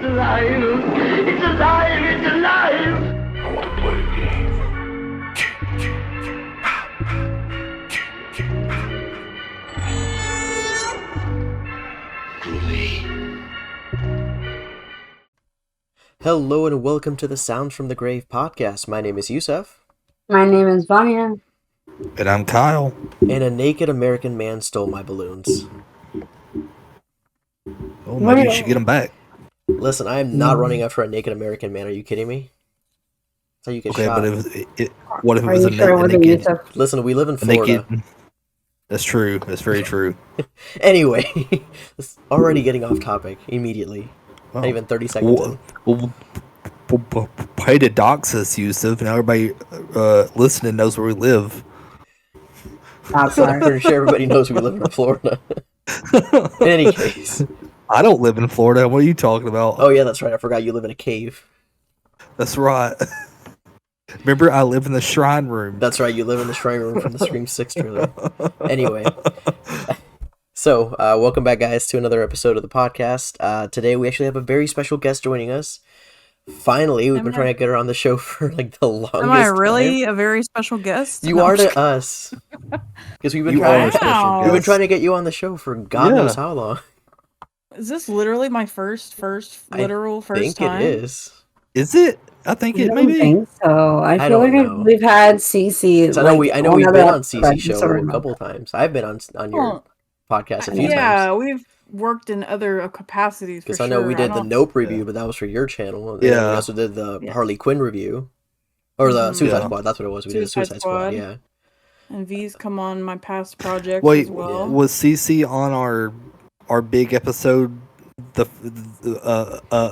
alive! It's alive! It's alive! I want to play a game. Hello and welcome to the Sounds from the Grave podcast. My name is Yussef. My name is Vania. And I'm Kyle. And a naked American man stole my balloons. Oh, maybe you should get them back. Listen, I am not running after a naked American man. Are you kidding me? That's how you get shot. But what if it was a naked? Listen, we live in Florida. That's true. That's very true. Anyway, it's already getting off topic immediately. Not even 30 seconds in. Pay to dox us, Yussef, and everybody listening knows where we live. I'm pretty sure everybody knows we live in Florida. In any case. I don't live in Florida. What are you talking about? Oh, yeah, that's right. I forgot you live in a cave. That's right. Remember, I live in the shrine room. That's right. You live in the shrine room from the Scream 6 trailer. Anyway. So, welcome back, guys, to another episode of the podcast. Today, we actually have a very special guest joining us. Finally, we've been trying to get her on the show for, like, the longest time. Am I really a very special guest? You are to us. Because we've been trying to get you on the show for God knows how long. Is this literally my first literal first time? time? I think it is. Is it? I think it may be. I think so. I feel like we've had Cece. I know we've been on Cece's show a couple times. I've been on your podcast a few times. Yeah, we've worked in other capacities. Because I know we did the Nope review, but that was for your channel. And we also did the Harley Quinn review, or the Suicide Squad. That's what it was. We did the Suicide Squad. Yeah. And V's come on my past projects Wait, as well. was Cece on our big episode?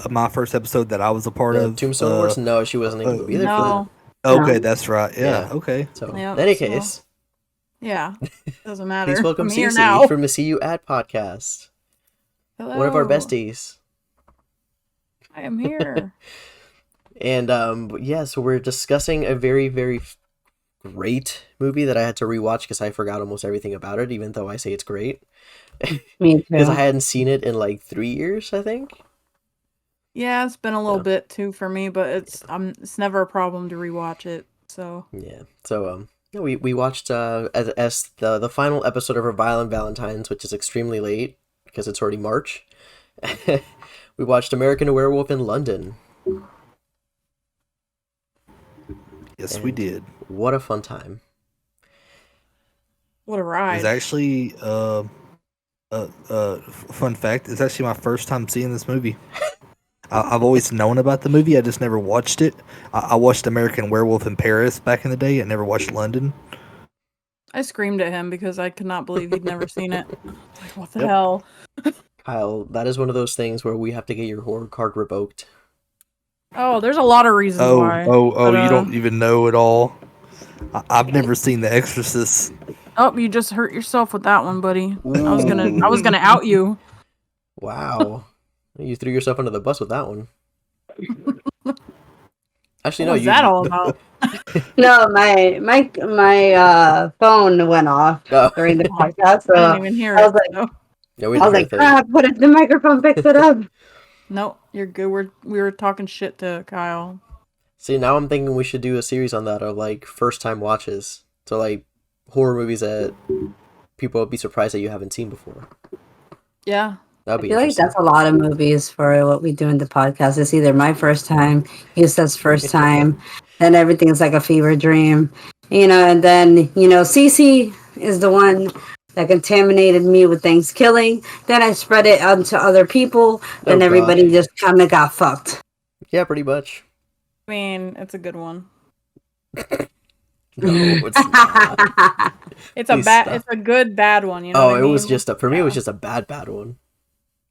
My first episode that I was a part of. Tombstone Wars? No, she wasn't able to be there no. for that. Okay, that's right. Yeah. Okay. So, in any case. Yeah, doesn't matter. Please welcome Cece now from the See You At podcast. Hello. One of our besties. I am here. And so we're discussing a very, very great movie that I had to rewatch because I forgot almost everything about it, even though I say it's great. Me too. Because I hadn't seen it in like 3 years, I think. Yeah, it's been a little bit too for me, but it's never a problem to rewatch it. So yeah, so we watched as the final episode of our Violent Valentines, which is extremely late because it's already March. We watched American Werewolf in London. Yes, we did. What a fun time! What a ride! It's actually fun fact. It's actually my first time seeing this movie. I've always known about the movie. I just never watched it. I watched American Werewolf in Paris back in the day. I never watched London. I screamed at him because I could not believe he'd never seen it. Like, what the hell? Kyle, that is one of those things where we have to get your horror card revoked. Oh, there's a lot of reasons why. But, you don't even know it all. I've never seen The Exorcist. Oh, you just hurt yourself with that one, buddy. I was gonna out you. Wow. You threw yourself under the bus with that one. Actually, no. What's that all about? No, my phone went off during the podcast, so I didn't even hear it. I was like, crap, the microphone picked it up. No, you're good. We were talking shit to Kyle. See, now I'm thinking we should do a series on that of like first time watches. So like horror movies that people would be surprised that you haven't seen before. Yeah. That'd be I feel like that's a lot of movies for what we do in the podcast. It's either my first time, Yusef's first time, then everything's like a fever dream. And then, Cece is the one that contaminated me with Thanksgiving. Then I spread it out to other people, and everybody just kind of got fucked. Yeah, pretty much. I mean, it's a good one. No, it's not. It's a good bad one, you know. Oh, it was just for me. It was just a bad one.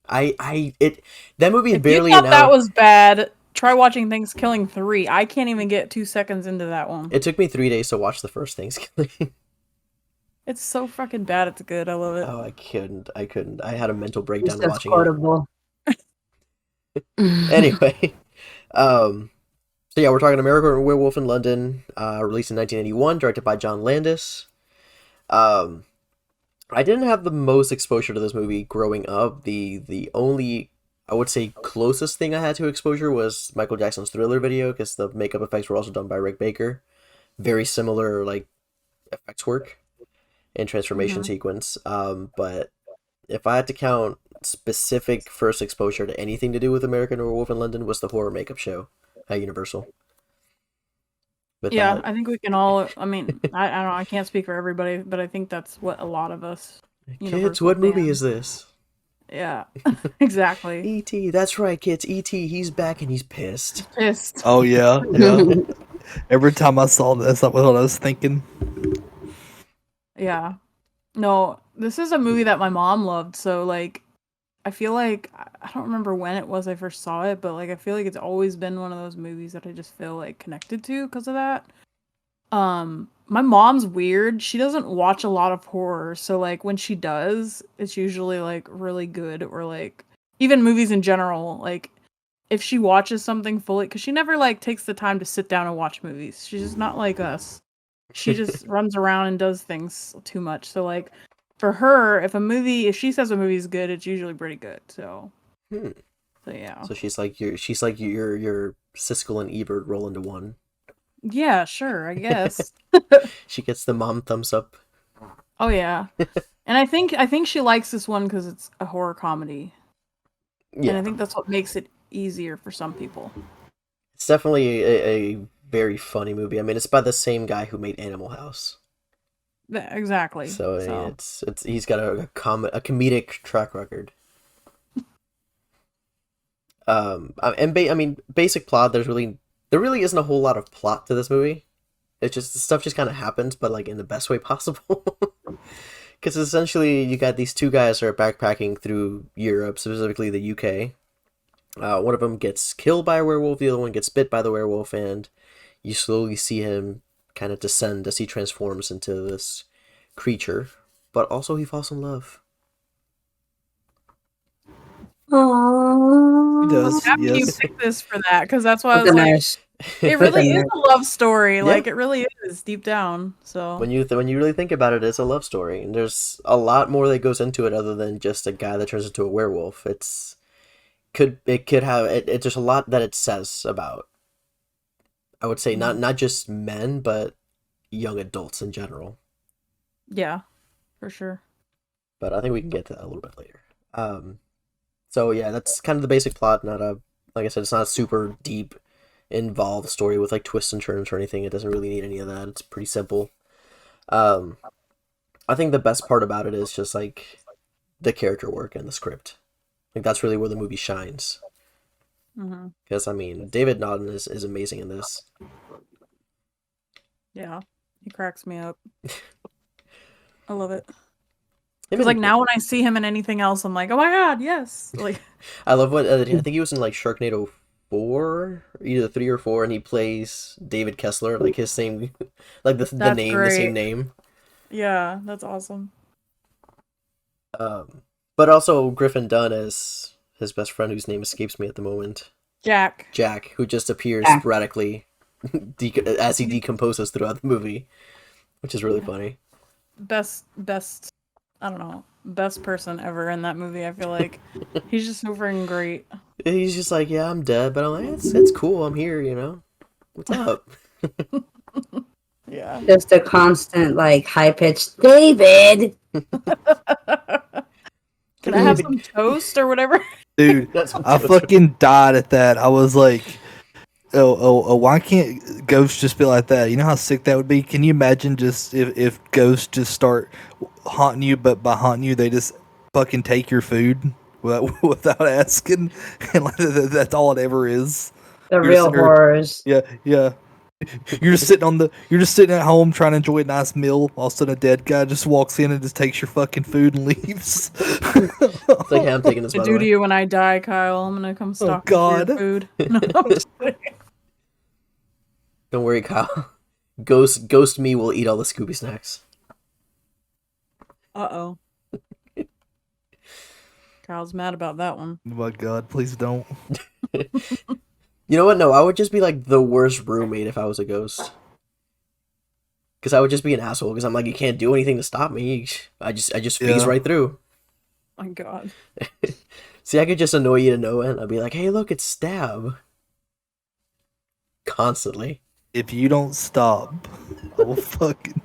That movie is if barely. You thought that was bad. Try watching Thanksgiving 3. I can't even get 2 seconds into that one. It took me 3 days to watch the first Thanksgiving. It's so fucking bad. It's good. I love it. Oh, I couldn't. I had a mental breakdown It's watching quotable. it. Anyway, so yeah, we're talking American Werewolf in London, released in 1981, directed by John Landis. I didn't have the most exposure to this movie growing up. The only I would say closest thing I had to exposure was Michael Jackson's Thriller video, because the makeup effects were also done by Rick Baker. Very similar, like, effects work and transformation sequence. But if I had to count specific first exposure to anything to do with American Werewolf in London, was the horror makeup show at Universal. With Yeah, that, I think we can all. I mean, I don't know. I can't speak for everybody, but I think that's what a lot of us. kids, Universal what movie fans- is this? Yeah, exactly. E.T. That's right, kids. E.T. He's back and he's pissed. Pissed. Oh yeah, yeah. Every time I saw this, that was what I was thinking. Yeah. No, this is a movie that my mom loved. So like, I feel like I don't remember when it was I first saw it, but like I feel like it's always been one of those movies that I just feel like connected to because of that. My mom's weird. She doesn't watch a lot of horror, so like when she does, it's usually like really good or like even movies in general. Like if she watches something fully, because she never like takes the time to sit down and watch movies. She's just not like us. She just runs around and does things too much. So like for her, if she says a movie's good, it's usually pretty good. So Hmm. so yeah. So she's like your Siskel and Ebert roll into one. Yeah, sure, I guess. She gets the mom thumbs up. Oh yeah. And I think she likes this one because it's a horror comedy. Yeah, And I think that's what makes it easier for some people. it's definitely a very funny movie. I mean, it's by the same guy who made Animal House. Exactly. So, I mean, it's he's got a comedic track record. I mean, basic plot. There really isn't a whole lot of plot to this movie. It's just the stuff just kind of happens, but like in the best way possible. Because essentially, you got these two guys who are backpacking through Europe, specifically the UK. One of them gets killed by a werewolf, the other one gets bit by the werewolf, and you slowly see him kind of descend as he transforms into this creature. But also, he falls in love. Aww. He does. Happy you Yes. picked this for that, because that's why I With was the like, nurse. it really is nurse. a love story. Yeah. Like it really is deep down. So When you really think about it, it's a love story, and there's a lot more that goes into it other than just a guy that turns into a werewolf. It's there's a lot that it says about, I would say, not just men, but young adults in general. yeah, for sure. But I think we can get to that a little bit later. So yeah, that's kind of the basic plot. Like I said, it's not a super deep, involved story with like twists and turns or anything. It doesn't really need any of that. It's pretty simple. I think the best part about it is just like the character work and the script. Like that's really where the movie shines. Hmm. Because I mean, David Naughton is amazing in this. Yeah, he cracks me up. I love it. Him Because like and- now when I see him in anything else, I'm like, oh my god, yes. Like I love what I think he was in like Sharknado 4, either 3 or 4, and he plays David Kessler, like his same, like the That's name, the great. same name. yeah, that's awesome. But also Griffin Dunn as his best friend, whose name escapes me at the moment, Jack. Jack, who just appears Jack. sporadically as he decomposes throughout the movie, which is really funny. Best I don't know, best person ever in that movie. I feel like he's just so freaking great. He's just like, yeah, I'm dead, but I'm like, it's cool, I'm here, you know? What's up? Yeah. Just a constant, like, high pitched David. Can I have some toast or whatever? Dude, That's what I fucking died at that. I was like, oh, why can't ghosts just be like that? You know how sick that would be? Can you imagine just if ghosts just start haunting you, but by haunting you, they just fucking take your food without asking? And like, that's all it ever is. The You're real sitting there- horrors. Yeah, yeah. You're just sitting at home trying to enjoy a nice meal. All of a sudden, a dead guy just walks in and just takes your fucking food and leaves. It's like, hey, I'm taking this, To by the do to way. you when I die, Kyle. I'm gonna come stalk you for God. your food. No, I'm just kidding. Don't worry, Kyle. Ghost me will eat all the Scooby snacks. Uh-oh. Kyle's mad about that one. Oh my God, please don't. You know what? No, I would just be like the worst roommate if I was a ghost. Because I would just be an asshole. Because I'm like, you can't do anything to stop me. I just phase Yeah. right through. My God. See, I could just annoy you to no end. I'd be like, hey, look, it's Stab. Constantly. If you don't stop, I will fucking.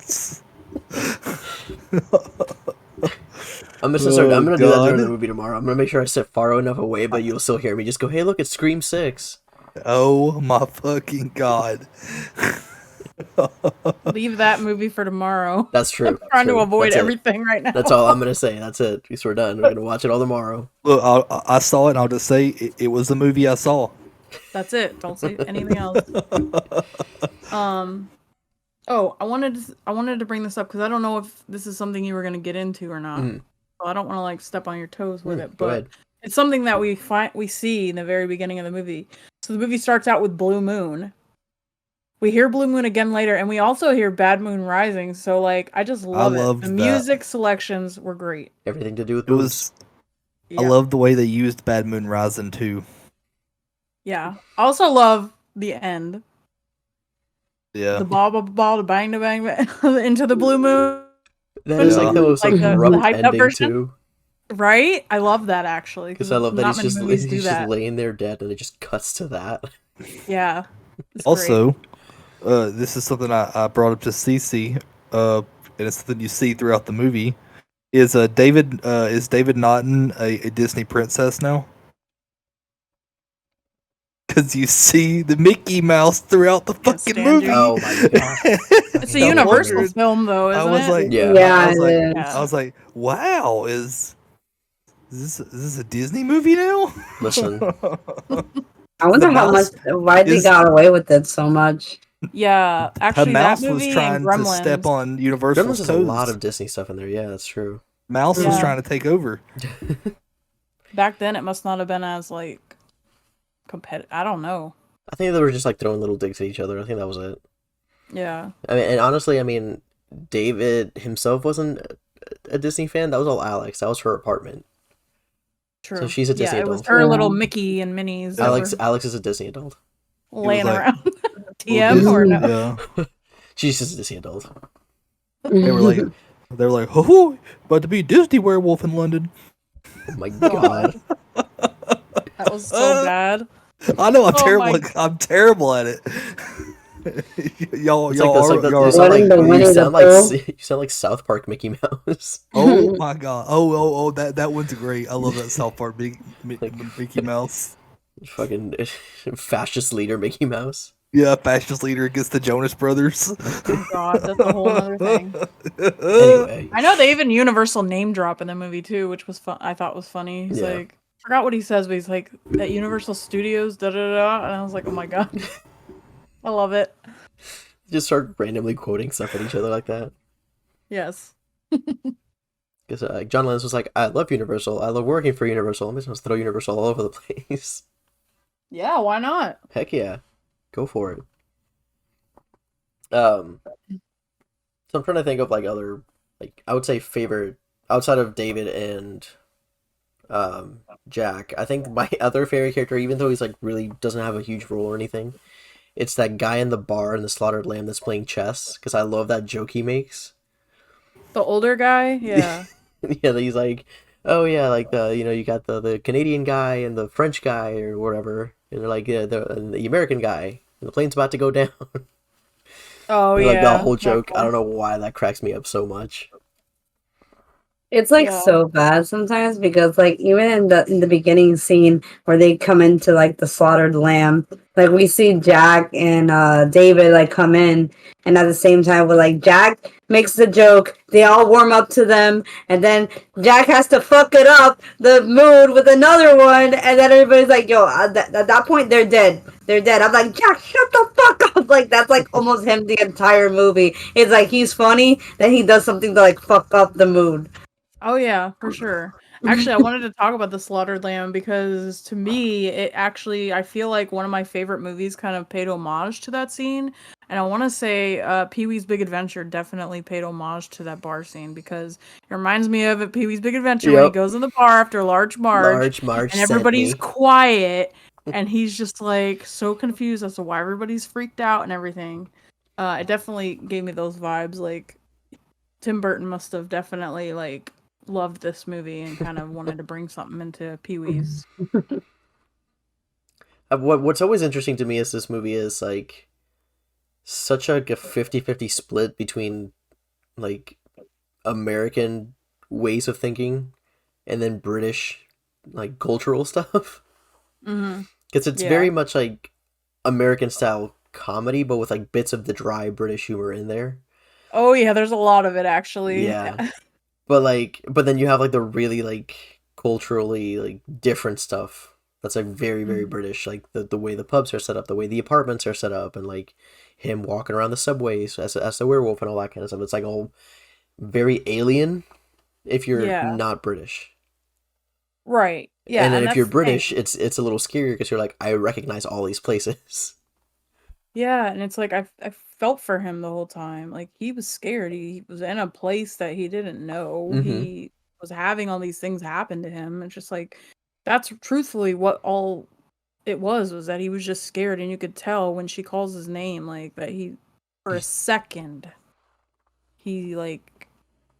I'm gonna start. I'm gonna do that during the God. movie tomorrow. I'm gonna make sure I sit far enough away, but you'll still hear me. Just go, hey, look, it's Scream 6. Oh my fucking god. Leave that movie for tomorrow. That's true. I'm trying to True. avoid That's it. everything right now. That's all I'm gonna say. That's it. Because we're done. We're gonna watch it all tomorrow. Look, I saw it, and I'll just say it was the movie I saw. That's it. Don't say anything else. Oh, I wanted to bring this up because I don't know if this is something you were gonna get into or not. Mhm. So I don't want to like step on your toes with it, Go but ahead. it's something that we see in the very beginning of the movie. So the movie starts out with Blue Moon. We hear Blue Moon again later, and we also hear Bad Moon Rising. So like, I just love it. loved The that. music selections were great. Everything to do with It was. Yeah. I love the way they used Bad Moon Rising too. Yeah. I also love the end. Yeah. The ball, the bang, the bang, bang into the blue moon. That is like the most like, Like the abrupt hyped up ending version? too. Right? I love that actually. Because I love that not he's many movies do just that. laying there dead, and it just cuts to that. Yeah. It's great. Also, this is something I brought up to Cece, and it's something you see throughout the movie. Is David Naughton a Disney princess now? Because you see the Mickey Mouse throughout the Can't fucking stand movie. you. Oh my god! It's a I Universal wondered- film though, isn't I was it? like, Yeah. Yeah, I was like, it is. Yeah. I was like, wow, is this a Disney movie now? Listen, I wonder The how much. mouse Why they is- got away with it so much. Yeah, Her actually, that mouse movie was and trying to Gremlins. step on Universal's Gremlins has a toes. lot of Disney stuff in there. Yeah, that's true. Mouse was Yeah. trying to take over. Back then, it must not have been as like competitive. I don't know. I think they were just like throwing little digs at each other. I think that was it. Yeah. I mean, and honestly, I mean, David himself wasn't a Disney fan. That was all Alex. That was her apartment. True. So she's a Disney yeah, it was adult. her Yeah. little Mickey and Minnie's that Alex is a Disney adult. were laying like- around. TM or no? Yeah. She's just a Disney adult. They were like, oh, about to be a Disney werewolf in London. Oh my god. That was so bad. I know I'm Oh terrible. my- I'm terrible at it. y'all, It's y'all, like are, the, y'all you are- sound Winnie like the Winnie the Pooh. you sound like South Park Mickey Mouse. Oh my god! Oh! That one's great. I love that South Park Mickey Mouse. Fucking fascist leader Mickey Mouse. Yeah, fascist leader against the Jonas Brothers. Oh God, that's a whole other thing. Anyway, I know they even Universal name drop in the movie too, which was fun. I thought was funny. He's Yeah. like, forgot what he says, but he's like at Universal Studios, da da da, and I was like, oh my God, I love it. just start randomly quoting stuff at each other like that. Yes. Because John Lennon was like, "I love Universal. I love working for Universal. I'm just gonna throw Universal all over the place." Yeah, why not? Heck yeah, go for it. So I'm trying to think of like other, like I would say favorite outside of David and Jack. I think my other favorite character, even though he's like really doesn't have a huge role or anything, it's that guy in the bar in the Slaughtered Lamb that's playing chess. Because I love that joke he makes. The older guy, yeah. Yeah, he's like, oh yeah, like you got the Canadian guy and the French guy or whatever, and they're like, yeah, and the American guy, and the plane's about to go down. Oh Like yeah. the whole joke. I don't know why that cracks me up so much. It's like Yeah. so bad sometimes because like even in the beginning scene where they come into like the slaughtered lamb, like we see Jack and David like come in, and at the same time we're like Jack makes the joke, they all warm up to them, and then Jack has to fuck it up the mood with another one, and then everybody's like, yo, at that point they're dead. They're dead. I'm like, Jack, shut the fuck up. Like that's like almost him the entire movie. It's like he's funny, then he does something to like fuck up the mood. Oh yeah, for sure. Actually, I wanted to talk about the Slaughtered Lamb because to me, I feel like one of my favorite movies kind of paid homage to that scene. And I want to say Pee-wee's Big Adventure definitely paid homage to that bar scene because it reminds me of Pee-wee's Big Adventure when he Yep. goes in the bar after Large Marge Marge and sent everybody's me. quiet and he's just like so confused as to why everybody's freaked out and everything. It definitely gave me those vibes. Like Tim Burton must have definitely like loved this movie and kind of wanted to bring something into Pee-wee's. What's always interesting to me is this movie is like such a 50-50 split between like American ways of thinking and then British like cultural stuff. Because it's very much like American style comedy, but with like bits of the dry British humor in there. Oh yeah, there's a lot of it actually. Yeah. But then you have like the really like culturally like different stuff that's like very, very British, like the way the pubs are set up, the way the apartments are set up, and like him walking around the subways as the werewolf and all that kind of stuff. It's like all very alien if you're not British. Right. Yeah. And then if you're that's the British, thing. it's a little scarier because you're like, I recognize all these places. Yeah, and it's like I felt for him the whole time. Like he was scared. He was in a place that he didn't know. He was having all these things happen to him. It's just like that's truthfully what all it was that he was just scared, and you could tell when she calls his name, like that he for a second he like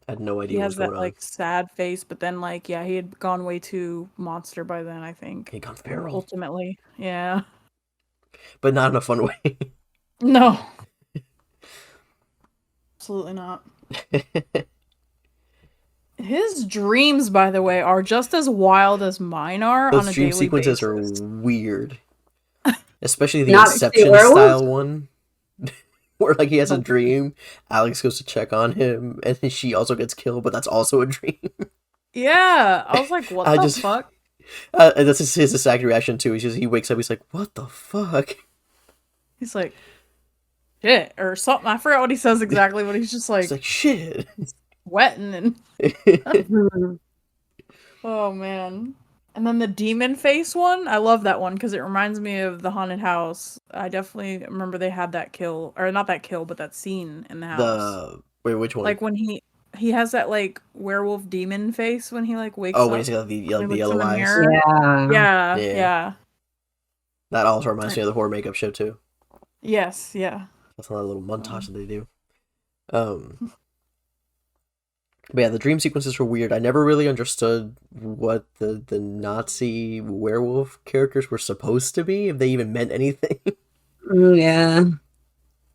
I had no he idea what was has going that on. like sad face, but then like yeah, he had gone way too monster by then, I think. He got feral. Ultimately. Yeah. But not in a fun way. No. Absolutely not. His dreams, by the way, are just as wild as mine are Those on a dream daily sequences basis. are weird. Especially the Not the Inception werewolves? style one. Where like he has a dream, Alex goes to check on him, and then she also gets killed, but that's also a dream. Yeah, I was like, what I the just- fuck? And that's his exact reaction too. He wakes up, he's like, what the fuck? He's like, shit, or something. I forgot what he says exactly, but he's just like, He's like, shit. sweating and oh man. And then the demon face one, I love that one because it reminds me of the haunted house. I definitely remember they had that kill, or not that kill, but that scene in the house. Wait, which one? Like when he has that like werewolf demon face when he like wakes Oh, up. when he's got the when he looks yellow in the eyes. mirror. Yeah. Yeah. That also reminds me of the horror makeup show too. Yes, yeah. That's another little montage that they do. But yeah, the dream sequences were weird. I never really understood what the Nazi werewolf characters were supposed to be, if they even meant anything. Yeah.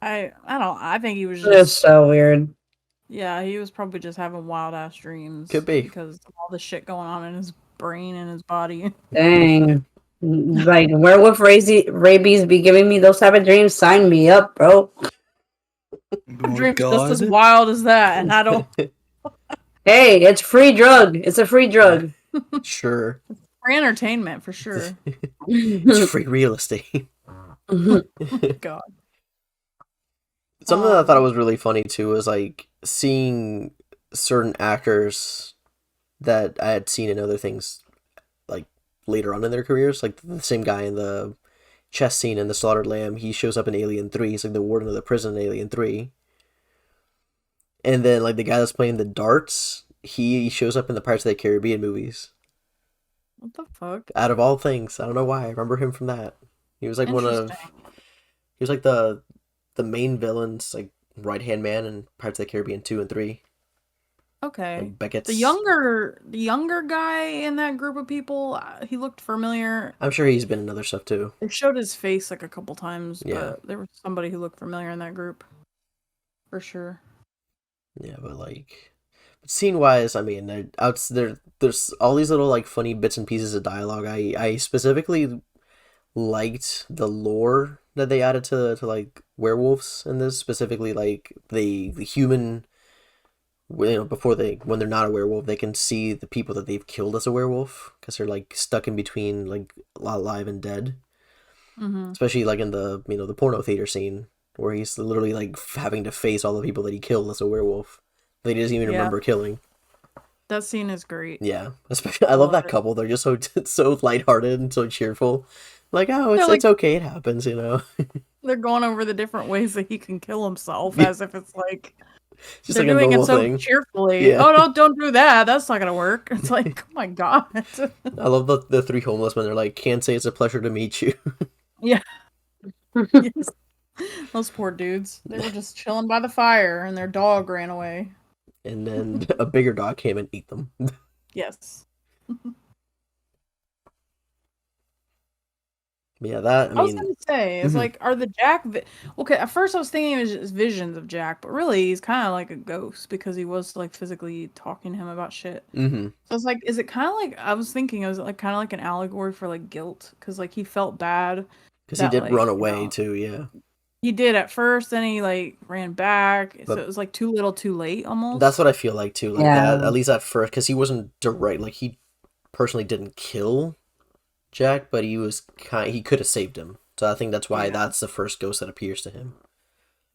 I think he was It was just so weird. yeah, he was probably just having wild ass dreams. Could be. Because of all the shit going on in his brain and his body. Dang. Like werewolf rabies be giving me those type of dreams. Sign me up, bro. Oh, Dreams just God. as wild as that, and I don't Hey, it's free drug. It's a free drug. Sure. for entertainment for sure. It's free real estate. God. Something that I thought was really funny too was like seeing certain actors that I had seen in other things like later on in their careers. Like the same guy in the chess scene in The Slaughtered Lamb, he shows up in Alien 3. He's like the warden of the prison in Alien 3. And then like the guy that's playing the darts, he shows up in the Pirates of the Caribbean movies. What the fuck? Out of all things, I don't know why. I remember him from that. He was like Interesting. he was like the main villain's like right hand man in Pirates of the Caribbean 2 and 3. Okay. Like Beckett's. The younger guy in that group of people, he looked familiar. I'm sure he's been in other stuff too. They showed his face like a couple times, Yeah. but there was somebody who looked familiar in that group. For sure. Yeah, but like scene wise, I mean, there's all these little like funny bits and pieces of dialogue. I specifically liked the lore that they added to like werewolves in this, specifically like the human, you know, when they're not a werewolf, they can see the people that they've killed as a werewolf because they're like stuck in between like alive and dead. Mm-hmm. Especially like in the the porno theater scene where he's literally like having to face all the people that he killed as a werewolf that he doesn't even remember killing. That scene is great. Yeah, especially I love that it. couple. They're just so lighthearted and so cheerful. Like, oh, They're like- it's okay, it happens, you know. They're going over the different ways that he can kill himself as if it's like Just they're like a doing normal it so thing. cheerfully. Yeah. Oh no, don't do that. That's not gonna work. It's like, oh my god. I love the three homeless men. They're like, can't say it's a pleasure to meet you. Yes. Those poor dudes. They were just chilling by the fire and their dog ran away. and then a bigger dog came and ate them. Yes. Yeah, that, I was gonna say, it's Mhm. like, are the okay, at first I was thinking it was just visions of Jack, but really he's kind of like a ghost because he was like physically talking to him about shit. Mm-hmm. So it's like, is it kind of like, I was thinking, it was like kind of like an allegory for like guilt because like he felt bad Because he that did run like, away too, yeah. he did at first, then he like ran back, so But it was like too little, too late almost. that's what I feel like too. Like that, Yeah. at least at first, because he wasn't direct. Like he personally didn't kill Jack, but he could have saved him. So I think that's why Yeah. that's the first ghost that appears to him.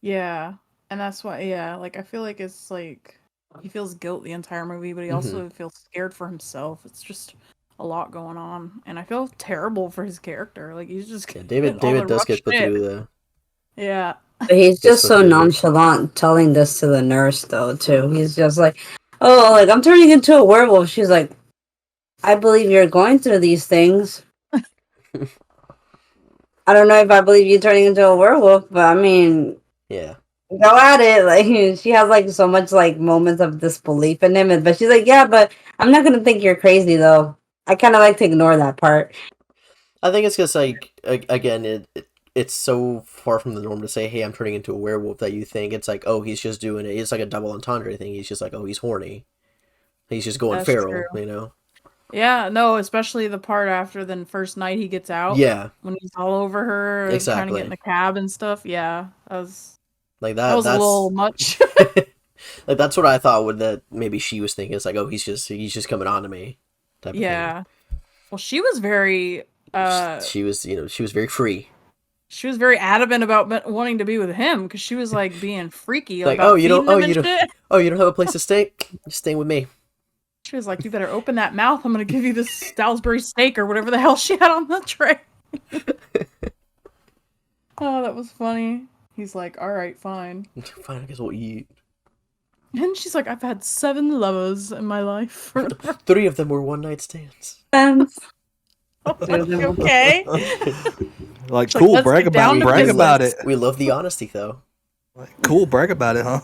Yeah, and that's why, yeah, like I feel like it's like he feels guilt the entire movie, but he Mm-hmm. also feels scared for himself. It's just a lot going on, and I feel terrible for his character. Like he's just Yeah, getting all David the does rough get put shit. through the. Yeah, But he's Gets just put so through. nonchalant telling this to the nurse, though, too. He's just like, oh, like, I'm turning into a werewolf. She's like, I believe you're going through these things. I don't know if I believe you turning into a werewolf, but I mean, Yeah. go at it. Like, she has, like, so much, like, moments of disbelief in him. But she's like, yeah, but I'm not going to think you're crazy, though. I kind of like to ignore that part. I think it's because like again it's so far from the norm to say, hey, I'm turning into a werewolf, that you think it's like, oh, he's just doing it. It's like a double entendre thing. He's just like, oh, he's horny. He's just going that's feral, true. you know? Yeah, no, especially the part after the first night he gets out. Yeah, When he's all over her, and trying to get in exactly. the cab and stuff. Yeah, Like that was a little that's much. like that's what I thought with that. Maybe she was thinking it's like, oh, he's just coming on to me, type of thing. Yeah. Well, she was very She was, she was very free. she was very adamant about wanting to be with him because she was like being freaky Like, about feeding him and shit. you don't have a place to stay? You're staying with me. She was like, "You better open that mouth. I'm gonna give you this Salisbury steak or whatever the hell she had on the tray." Oh, that was funny. He's like, "All right, fine." Fine, I guess we'll eat. And she's like, "I've had 7 lovers in my life." Or whatever. 3 of them were one night stands. I'm like, okay. Like, She's like, cool, "Let's brag get down about to brag about it. business." We love the honesty, though. Like, cool, brag about it, huh?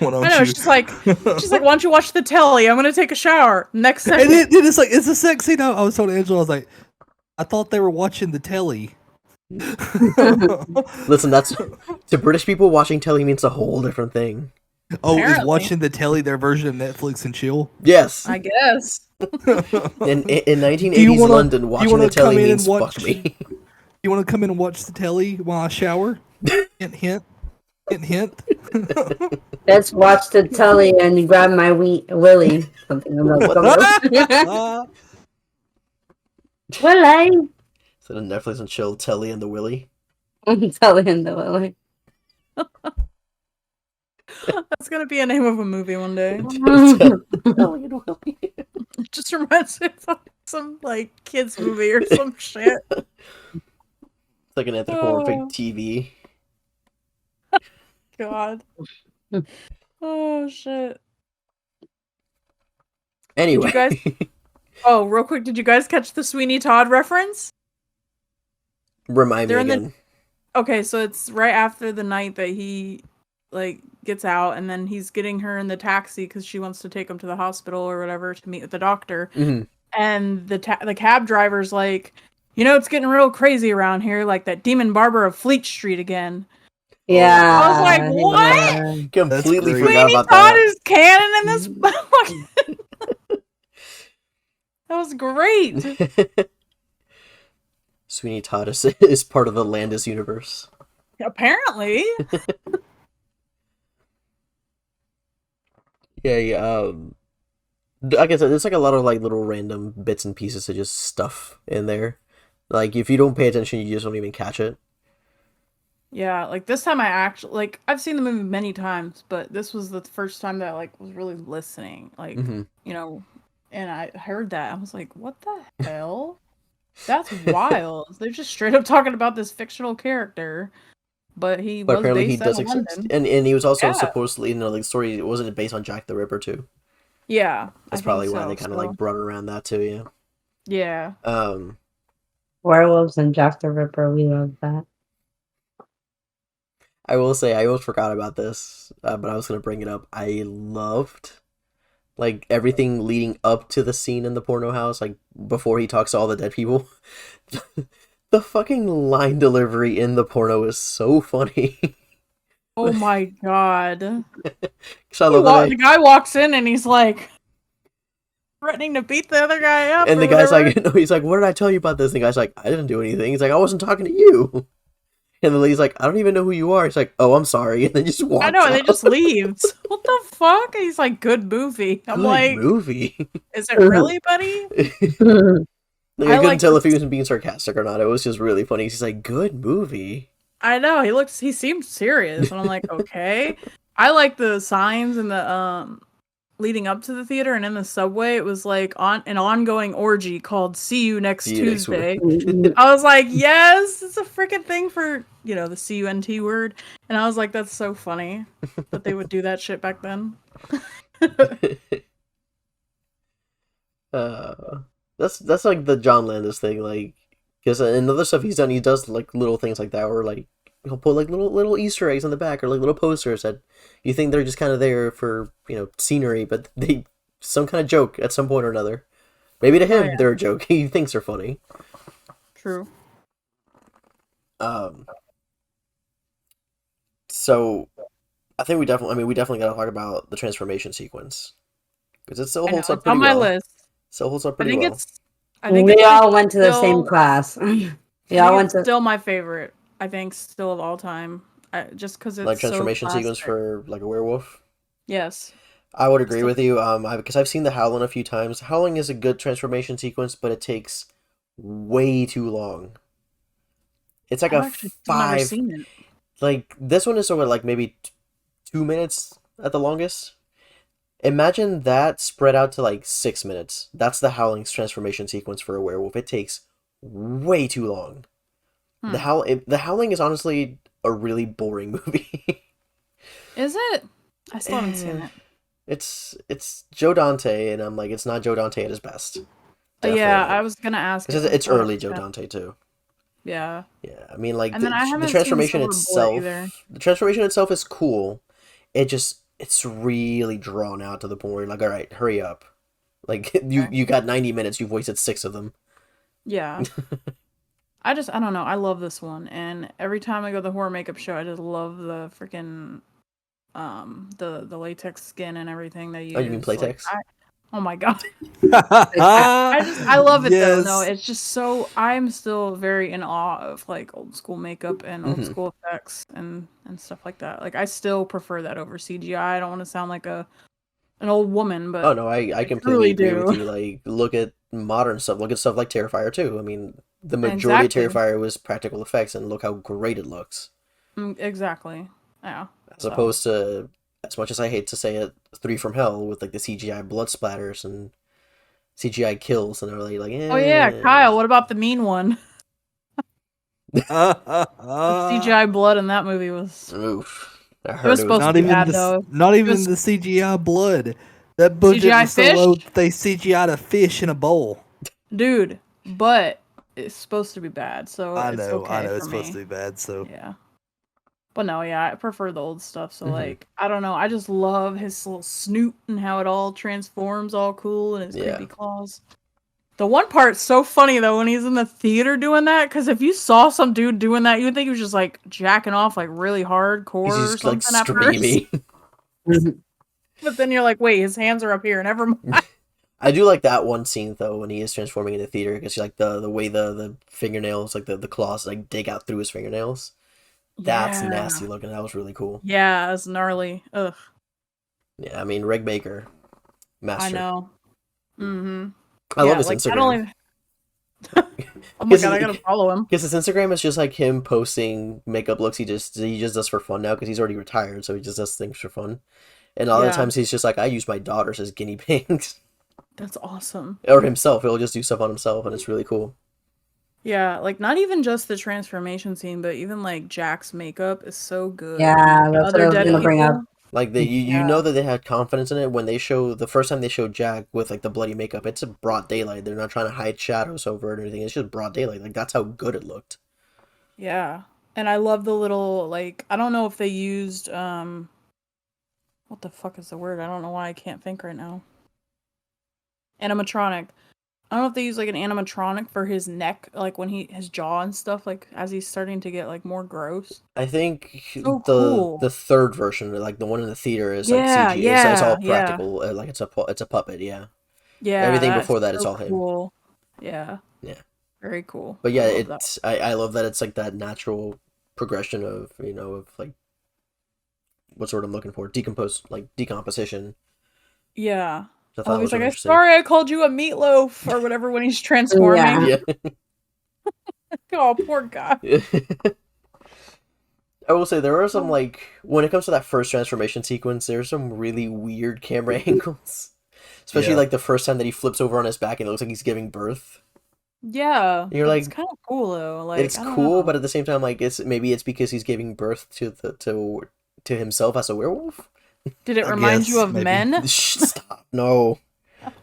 Why don't I know. you? She's like, "Why don't you watch the telly? I'm gonna take a shower." Next And second, it's like, it's a sex scene. I was telling Angela, I was like, I thought they were watching the telly. Listen, that's to British people, watching telly means a whole different thing. Oh, is Apparently. watching the telly their version of Netflix and chill? Yes. I guess. In 1980s Do you wanna- London, do you watching wanna the telly come in means and fuck watch- me. You want to come in and watch the telly while I shower? Hint, hint. Hint, hint. Let's watch the telly and grab my Willy. Something about Willy. So the Netflix and chill, telly and the Willy. Telly and the Willy. That's gonna be a name of a movie one day. Telly and Willy. It just reminds me of some like kids movie or some shit. It's like an anthropomorphic TV. God. Oh shit. Anyway. guys- Oh, real quick, did you guys catch the Sweeney Todd reference? Remind me They're in the- again. Okay, so it's right after the night that he like gets out, and then he's getting her in the taxi because she wants to take him to the hospital or whatever to meet with the doctor. Mhm. And the cab driver's like, it's getting real crazy around here, like that demon barber of Fleet Street again. Yeah. I was like, what? Yeah. Completely great. forgot Sweeney about Todd that. is canon in this. That was great. Sweeney Todd is part of the Landis universe. Apparently. Yeah. Like I said, there's like a lot of like little random bits and pieces of just stuff in there. Like if you don't pay attention, you just don't even catch it. Yeah, like this time I actually I've seen the movie many times, but this was the first time that I was really listening. Mhm. And I heard that. I was like, what the hell? That's wild. They're just straight up talking about this fictional character. But he But was apparently he based does out of exist, London. and he was also Yeah. supposedly the story wasn't based on Jack the Ripper too. Yeah. That's I probably think why so, they kind of so- brought it around that too. Yeah. Yeah. Werewolves and Jack the Ripper. We love that. I will say I almost forgot about this, but I was gonna bring it up. I loved like everything leading up to the scene in the porno house, like before he talks to all the dead people. The fucking line delivery in the porno is so funny. Oh my god. 'Cause I love The guy walks in and he's like threatening to beat the other guy up. and or the guy's whatever. like, no, he's like, what did I tell you about this? And the guy's like, I didn't do anything. He's like, I wasn't talking to you. And the lady's like, I don't even know who you are. He's like, oh, I'm sorry. And then just walks I know, and out. they just leaves. What the fuck? And he's like, good movie. I'm Good like, movie. is it really, buddy? Like, I couldn't like tell this- if he was being sarcastic or not. It was just really funny. He's like, good movie. I know, he seemed serious. And I'm like, okay. I like the signs and the leading up to the theater and in the subway. It was like an ongoing orgy called See You Next See you next Tuesday. I was like, yes, it's a freaking thing for, the CUNT word. And I was like, that's so funny that they would do that shit back then. That's like the John Landis thing, like, because in other stuff he's done, he does like little things like that, where like he'll put like little Easter eggs on the back or like little posters that you think they're just kind of there for scenery, but they some kind of joke at some point or another. Maybe to him they're a joke. He thinks they're funny. True. So I think we definitely got to talk about the transformation sequence because it still holds up It's pretty on my well. list. Still holds up I pretty think well. I think we it's all like went to the same still- class. I We all think went it's to. still my favorite. I think still of all time. Just because it's Like transformation so sequence classic. for like a werewolf. Yes. I would agree with you. Because I've seen the Howling a few times. Howling is a good transformation sequence, but it takes way too long. It's like I've a actually still never 5. seen it. Like this one is sort of like maybe 2 minutes at the longest. Imagine that spread out to like 6 minutes. That's the Howling's transformation sequence for a werewolf. It takes way too long. Hmm. The Howling is honestly a really boring movie. Is it? I still haven't seen it. It's Joe Dante, and I'm like, it's not Joe Dante at his best. Yeah, Definitely. I was gonna ask. It's early Joe Dante too. Yeah. Yeah, I mean, like And then I haven't the seen transformation Silver Bullet itself. either. The transformation itself is cool. It's really drawn out to the point where you're like, all right, hurry up. Like you got 90 minutes. You've wasted 6 of them. Yeah. I don't know. I love this one, and every time I go to the horror makeup show, I just love the freaking the latex skin and everything they use. Oh, you mean Playtex? Oh my god. I love it though. Yes. No, it's just so I'm still very in awe of like old school makeup and old school effects and stuff like that. Like I still prefer that over CGI. I don't want to sound like an old woman, but Oh no, I completely agree with you. Like, look at modern stuff. Look at stuff like Terrifier 2. I mean, the majority Exactly. of Terrifier was practical effects, and look how great it looks. Exactly. Yeah. As opposed to, as much as I hate to say it, 3 from Hell with like the CGI blood splatters and CGI kills, and they're like, Oh yeah, Kyle. What about the mean one? The Not CGI blood in that movie was. Oof. I It heard was it was supposed to be bad the though. not even was- the CGI blood. That budget CGI was so low fish? they CGI'd a fish in a bowl. Dude, but it's supposed to be bad, so I it's know, okay I know, for it's supposed me. to be bad. So Yeah. But no, yeah, I prefer the old stuff. So Mhm. like, I don't know, I just love his little snoot and how it all transforms, all cool, and his Yeah. creepy claws. The one part's so funny though when he's in the theater doing that, because if you saw some dude doing that, you'd think he was just like jacking off like really hardcore He's or just like something at first. screaming. But then you're like, wait, his hands are up here. Never mind. I do like that one scene though when he is transforming in the theater because like the way the fingernails, like the claws, like dig out through his fingernails. That's Yeah. nasty looking. That was really cool. Yeah, it's gnarly. Ugh, Yeah, I mean Reg Baker, master. I know. Mm-hmm. I love his like, Instagram. not only- oh my His- god, I gotta follow him. Because his Instagram is just like him posting makeup looks he just does for fun now because he's already retired, so he just does things for fun. And a lot of Yeah. times he's just like, I use my daughters as guinea pigs. That's awesome. Or himself. He'll just do stuff on himself, and it's really cool. Yeah, like not even just the transformation scene, but even like Jack's makeup is so good. Yeah, The that's what I was dead gonna bring up. people- Like you Yeah. know that they had confidence in it when they show the first time they showed Jack with like the bloody makeup. It's a broad daylight. They're not trying to hide shadows over it or anything. It's just broad daylight. Like that's how good it looked. Yeah, And I love the little, like, I don't know if they used, what the fuck is the word? I don't know why I can't think right now. Animatronic. I don't know if they use like an animatronic for his neck, like when his jaw and stuff, like as he's starting to get like more gross. I think So the cool. the third version, like the one in the theater, is like Yeah, CG. It's all yeah. practical. Like it's a puppet. Yeah. Yeah, Everything that's before that, it's so all him. cool. Yeah, Yeah. very cool. But yeah, I love that. it's I love that it's like that natural progression of of like what's the word I'm looking for? Decomposition. Yeah. I I thought love that was he's like, really I'm interesting. sorry I called you a meatloaf or whatever when he's transforming. Yeah. Oh, poor guy. I will say there are some like when it comes to that first transformation sequence, there's some really weird camera angles. Especially Yeah. like the first time that he flips over on his back and it looks like he's giving birth. Yeah, You're it's like, kind of cool though. Like, it's I don't cool, know. but at the same time, like it's because he's giving birth to himself as a werewolf. Did it I remind you guess, of maybe. men? Shh, stop! No.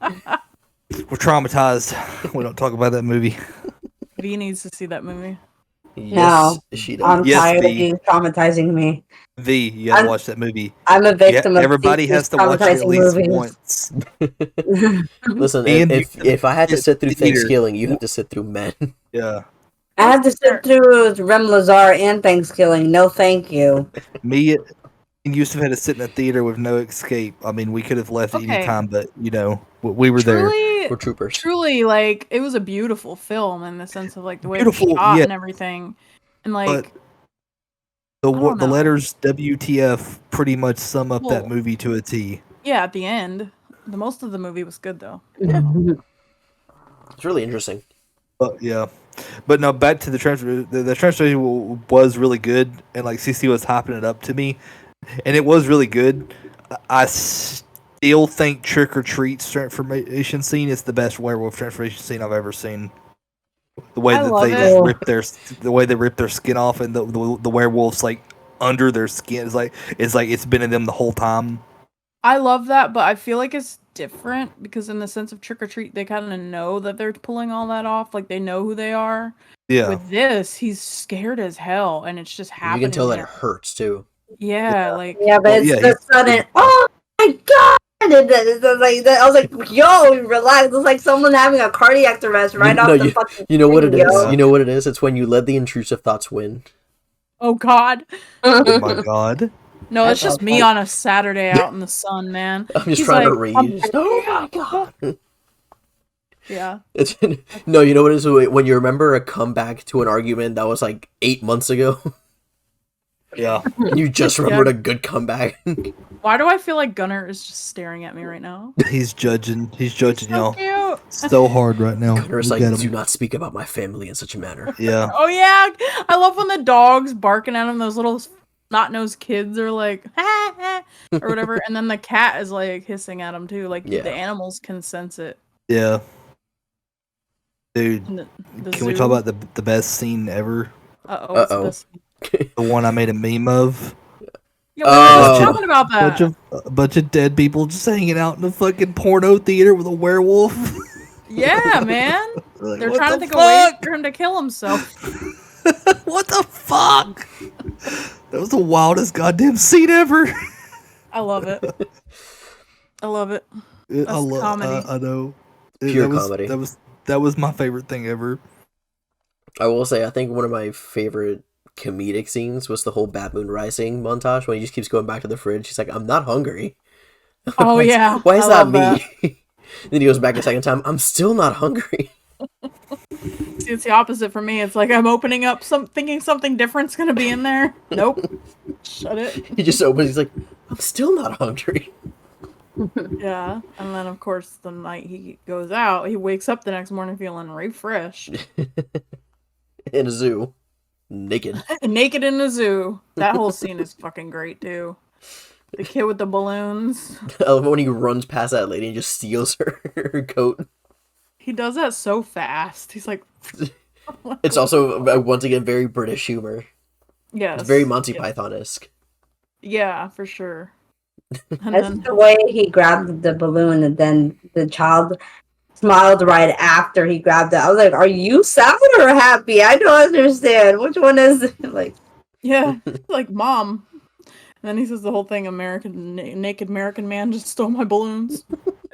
We're traumatized. We don't talk about that movie. V needs to see that movie. Yes, No, she I'm does. Yes, tired of V. you traumatizing me. V, you gotta I'm- watch that movie. I'm a Yeah, victim of everybody Cece's has to watch it at traumatizing least movies. once. Listen, Me and if I had to in sit through theater. Thanksgiving, you have to sit through Men. Yeah, I had to sit through Rem Lazar and Thanksgiving. No, thank you. me and Yussef had to sit in a theater with no escape. I mean, we could have left at any Okay. time, but we were there. We're troopers. Truly, like, it was a beautiful film in the sense of like the way it Beautiful, was shot yeah. and everything, and like, But the don't know. letters WTF pretty much sum up that Well- movie to a T. yeah, at the end, the most of the movie was good though. It's really interesting. But yeah, but no, back to the transfer. The transformation was really good, and like Cece was hyping it up to me, and it was really good. I still think Trick or Treat's transformation scene is the best werewolf transformation scene I've ever seen. The way I that love they it. just rip their skin off, and the werewolf's like under their skin. It's like it's been in them the whole time. I love that, but I feel like it's different because in the sense of Trick or Treat, they kind of know that they're pulling all that off. Like they know who they are. Yeah, With this, he's scared as hell, and it's just You happening. can tell that it there. hurts too. Yeah, like Yeah, but Well, it's yeah, the sudden. Oh my god! And it's like I was like, "Yo, relax!" It's like someone having a cardiac arrest right off the fucking. You know what it screen, is? yo. You know what it is? It's when you let the intrusive thoughts win. oh god. oh my god. No, I it's just felt me that. on a Saturday out in the sun, man. I'm just He's trying to like, read. Oh my god. Yeah. It's no, you know what it is when you remember a comeback to an argument that was like 8 months ago, Yeah, and you just remembered a good comeback. Why do I feel like Gunnar is just staring at me right now? he's judging. He's judging So y'all cute. so hard right now. Gunner's Look like, at him. do not speak about my family in such a manner. Yeah. Oh yeah, I love when the dogs barking at him. Those little snot-nosed kids are like, ha, ha, or whatever, and then the cat is like hissing at him too. Like Yeah. the animals can sense it. Yeah. Dude, And the can we zoo. talk about the best scene ever? Uh-oh. What's The one I made a meme of. Yeah, we were just Oh. talking about that. A bunch of dead people just hanging out in a fucking porno theater with a werewolf. Yeah, man. Like, They're what trying to the think of ways fuck? for him to kill himself. What the fuck? That was the wildest goddamn scene ever. I love it. I love it. I comedy. I know. Pure comedy. That was my favorite thing ever. I will say, I think one of my favorite comedic scenes was the whole Bad Moon Rising montage when he just keeps going back to the fridge. He's like, I'm not hungry. Oh yeah. Why is I that love me? Then he goes back a second time. I'm still not hungry. See, it's the opposite for me. It's like I'm opening up thinking something different's gonna be in there. Nope. Shut it. He just opens. He's like, I'm still not hungry. Yeah. And then of course the night he goes out, he wakes up the next morning feeling refreshed. In a zoo, naked. Naked in the zoo. That whole scene is fucking great too. The kid with the balloons. I love when he runs past that lady and just steals her coat. He does that so fast. He's like It's also once again very British humor. yes. It's very Monty yes. Python-esque. Yeah, for sure. And That's then the way he grabbed the balloon, and then the child smiled right after he grabbed it. I was like, "Are you sad or happy? I don't understand. Which one is it?" Like, Yeah, like mom. And then he says the whole thing, naked American man just stole my balloons.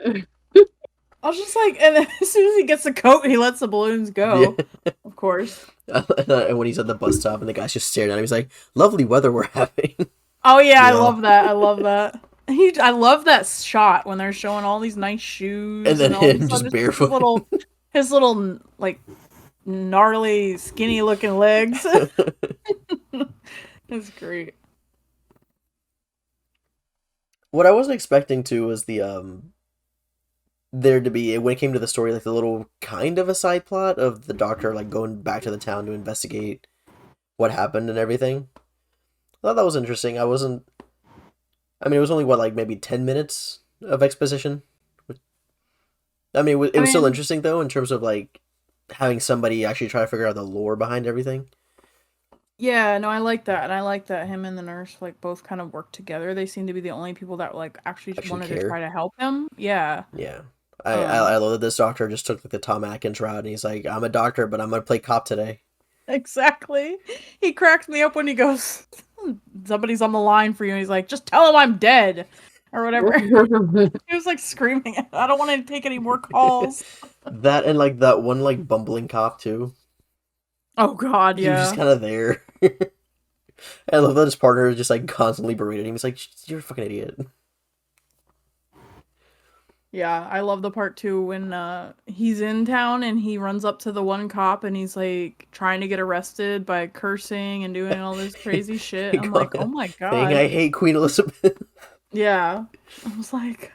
I was just like, and then as soon as he gets the coat, he lets the balloons go. Yeah. Of course. And when he's at the bus stop and the guy's just staring at him, he's like, "Lovely weather we're having." Oh yeah, I Yeah. love that. I love that. I love that shot when they're showing all these nice shoes And then all of a him just sudden barefoot. his little like gnarly, skinny looking legs. It's great. What I wasn't expecting to was there to be, when it came to the story, like the little kind of a side plot of the doctor like going back to the town to investigate what happened and everything. I thought that was interesting. I mean, it was only what, like maybe 10 minutes of exposition. I mean, it was still interesting though, in terms of like having somebody actually try to figure out the lore behind everything. Yeah, no, I like that, and I like that him and the nurse like both kind of work together. They seem to be the only people that like actually wanted care. to try to help him. Yeah. Yeah. I love that this doctor just took like the Tom Atkins route, and he's like, "I'm a doctor, but I'm gonna play cop today." Exactly. He cracked me up when he goes, "Somebody's on the line for you," and he's like, "Just tell him I'm dead," or whatever. He was like screaming, "I don't want to take any more calls." That and like that one like bumbling cop too. Oh God, He was yeah. just kind of there. I love that his partner just like constantly berated him. He's like, "You're a fucking idiot." Yeah, I love the part too when he's in town and he runs up to the one cop and he's like trying to get arrested by cursing and doing all this crazy shit. I'm like, oh my Saying, God. "I hate Queen Elizabeth." Yeah. I was like,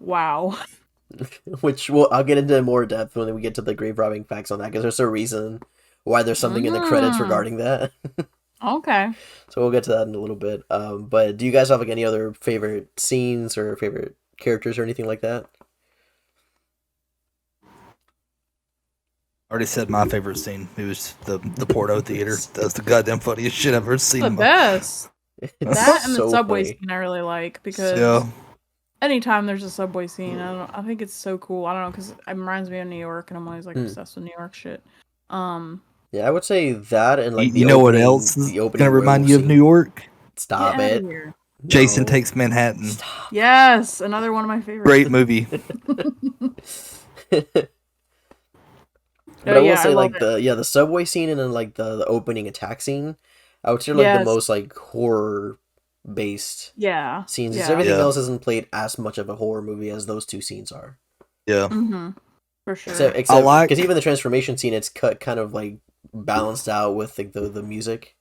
wow. Which I'll get into more depth when we get to the grave robbing facts on that, because there's a reason why there's something in the credits regarding that. Okay. So we'll get to that in a little bit. But do you guys have like any other favorite scenes or favorite characters or anything like that? Already said my favorite scene. It was the Porto Theater. That's the goddamn funniest shit I've ever seen. The best. It's That and the so subway funny. scene I really like because Yeah. anytime there's a subway scene, I think it's so cool. I don't know, because it reminds me of New York and I'm always like obsessed with New York shit. Yeah, I would say that and like You know what else is the opening gonna remind you of werewolf New scene. York? Stop Get it. outta here. Jason No. Takes Manhattan. Stop. Yes, another one of my favorites. Great movie. But I will yeah, say I like love the subway scene and then like the opening attack scene, I would say like the Yes. most like horror based Yeah. scenes. Yeah. Everything Yeah. else isn't played as much of a horror movie as those two scenes are. Yeah. Mm-hmm. For sure. Except like- because even the transformation scene, it's cut kind of like balanced out with like the music.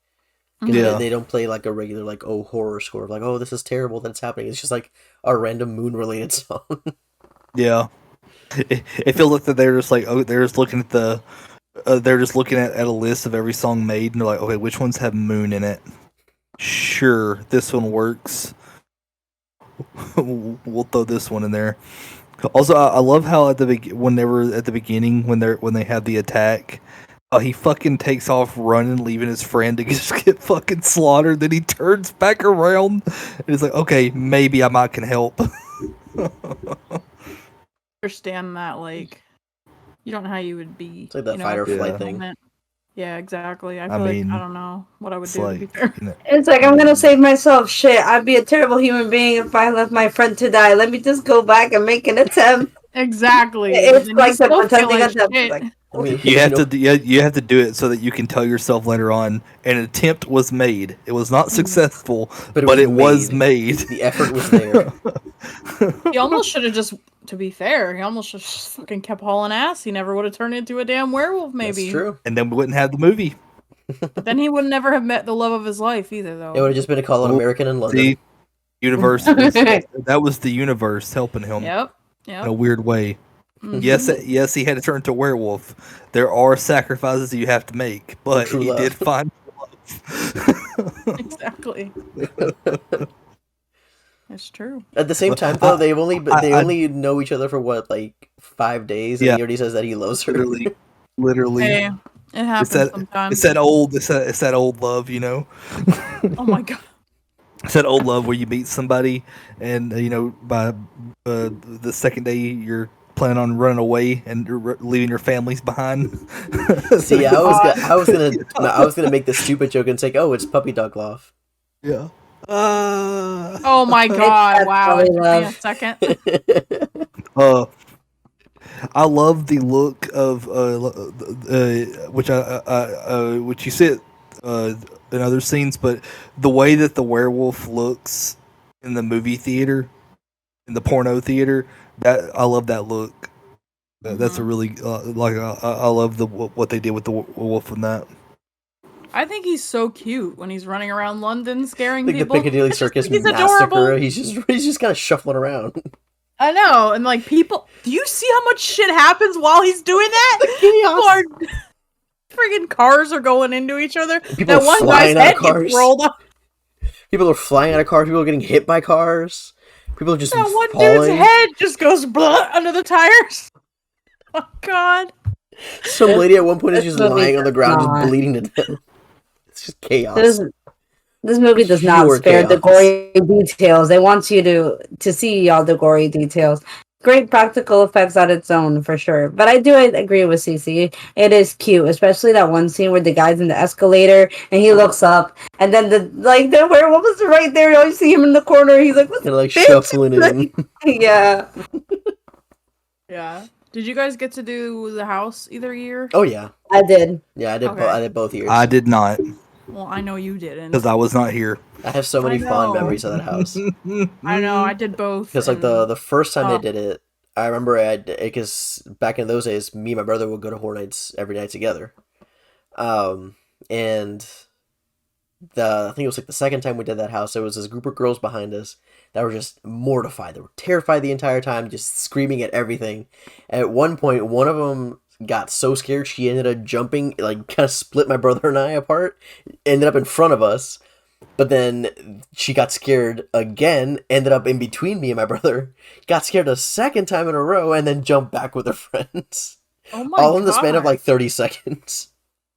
'Cause Yeah. they don't play like a regular like horror score of like, oh, this is terrible that it's happening. It's just like a random moon related song. Yeah. It feels like that they're just like, oh, they're just looking at they're just looking at a list of every song made, and they're like, okay, which ones have moon in it? Sure, this one works. We'll throw this one in there. Also, I love how at the beginning when they have the attack, he fucking takes off running, leaving his friend to just get fucking slaughtered. Then he turns back around and he's like, okay, maybe I might can help. Understand that, like, you don't know how you would be. It's like that you know, fight or at the flight Yeah. thing. moment. Yeah, exactly. I I feel mean, like I don't know what I would It's do, to be like, fair. you know, It's like, I'm gonna save myself. Shit, I'd be a terrible human being if I left my friend to die. Let me just go back and make an attempt. Exactly. It's Then like you the still feel pretending like attempt. shit. Like, I mean, you have know, to you have to do it so that you can tell yourself later on an attempt was made. It was not successful, But but it it was was made. the effort was there. He almost should have just, to be fair, he almost just fucking kept hauling ass. He never would have turned into a damn werewolf, maybe. That's true. And then we wouldn't have the movie. But then he would never have met the love of his life either, though. It would have just been a call an American in London. See, universe. That was the universe helping him Yep. in Yep. a weird way. Mhm. Yes, he had to turn into a werewolf. There are sacrifices you have to make, but True he love. did find love. Exactly. It's true. At the same time, though, they I- only know each other for what, like 5 days, and Yeah. he already says that he loves her. literally. Hey, it happens that- sometimes. It's that old love, you know. Oh my god. It's that old love where you meet somebody, and by the second day you're planning on running away and leaving your families behind. See, I was gonna make the stupid joke and say, "Oh, it's puppy dog love." Yeah. Oh my god! That's Wow, really it took me a love. second. I love the look of which you see it in other scenes, but the way that the werewolf looks in the movie theater, in the porno theater, that I love that look. That's a really I love what they did with the wolf in that. I think he's so cute when he's running around London scaring Like the people. Piccadilly It's just Circus like he's massacre. adorable. He's just kind of shuffling around. I know, and like people, do you see how much shit happens while he's doing that? chaos. People are- Friggin' cars are going into each other. People That are one flying guy's out head of cars. gets rolled up. People are flying out of cars. People are getting hit by cars. People are just That one falling. dude's head just goes blah under the tires. Oh god. Some lady at one point is This just movie lying on the ground, not. just bleeding to death. It's just chaos. This movie does not Pure spare the chaos. gory details. They want you to see all the gory details. Great practical effects on its own, for sure. But I do agree with Cece. It is cute, especially that one scene where the guy's in the escalator and he looks up, and then the werewolf is right there. You always see him in the corner. He's like, "What's Kind of like bitch?" shuffling in. Yeah. Yeah. Did you guys get to do the house either year? Oh yeah, I did. yeah. I did. Okay. I did both years. I did not Well, I know you didn't. because I was not here. I have so many I fond know. memories of that house. I know, I did both. Because like and- the first time Oh. they did it, I remember because back in those days, me and my brother would go to horror nights every night together. And I think it was like the second time we did that house, there was this group of girls behind us that were just mortified. They were terrified the entire time, just screaming at everything. At one point, one of them got so scared she ended up jumping, like kind of split my brother and I apart, ended up in front of us. But then she got scared again, ended up in between me and my brother, got scared a second time in a row, and then jumped back with her friends. Oh my All in the span of God. like 30 seconds.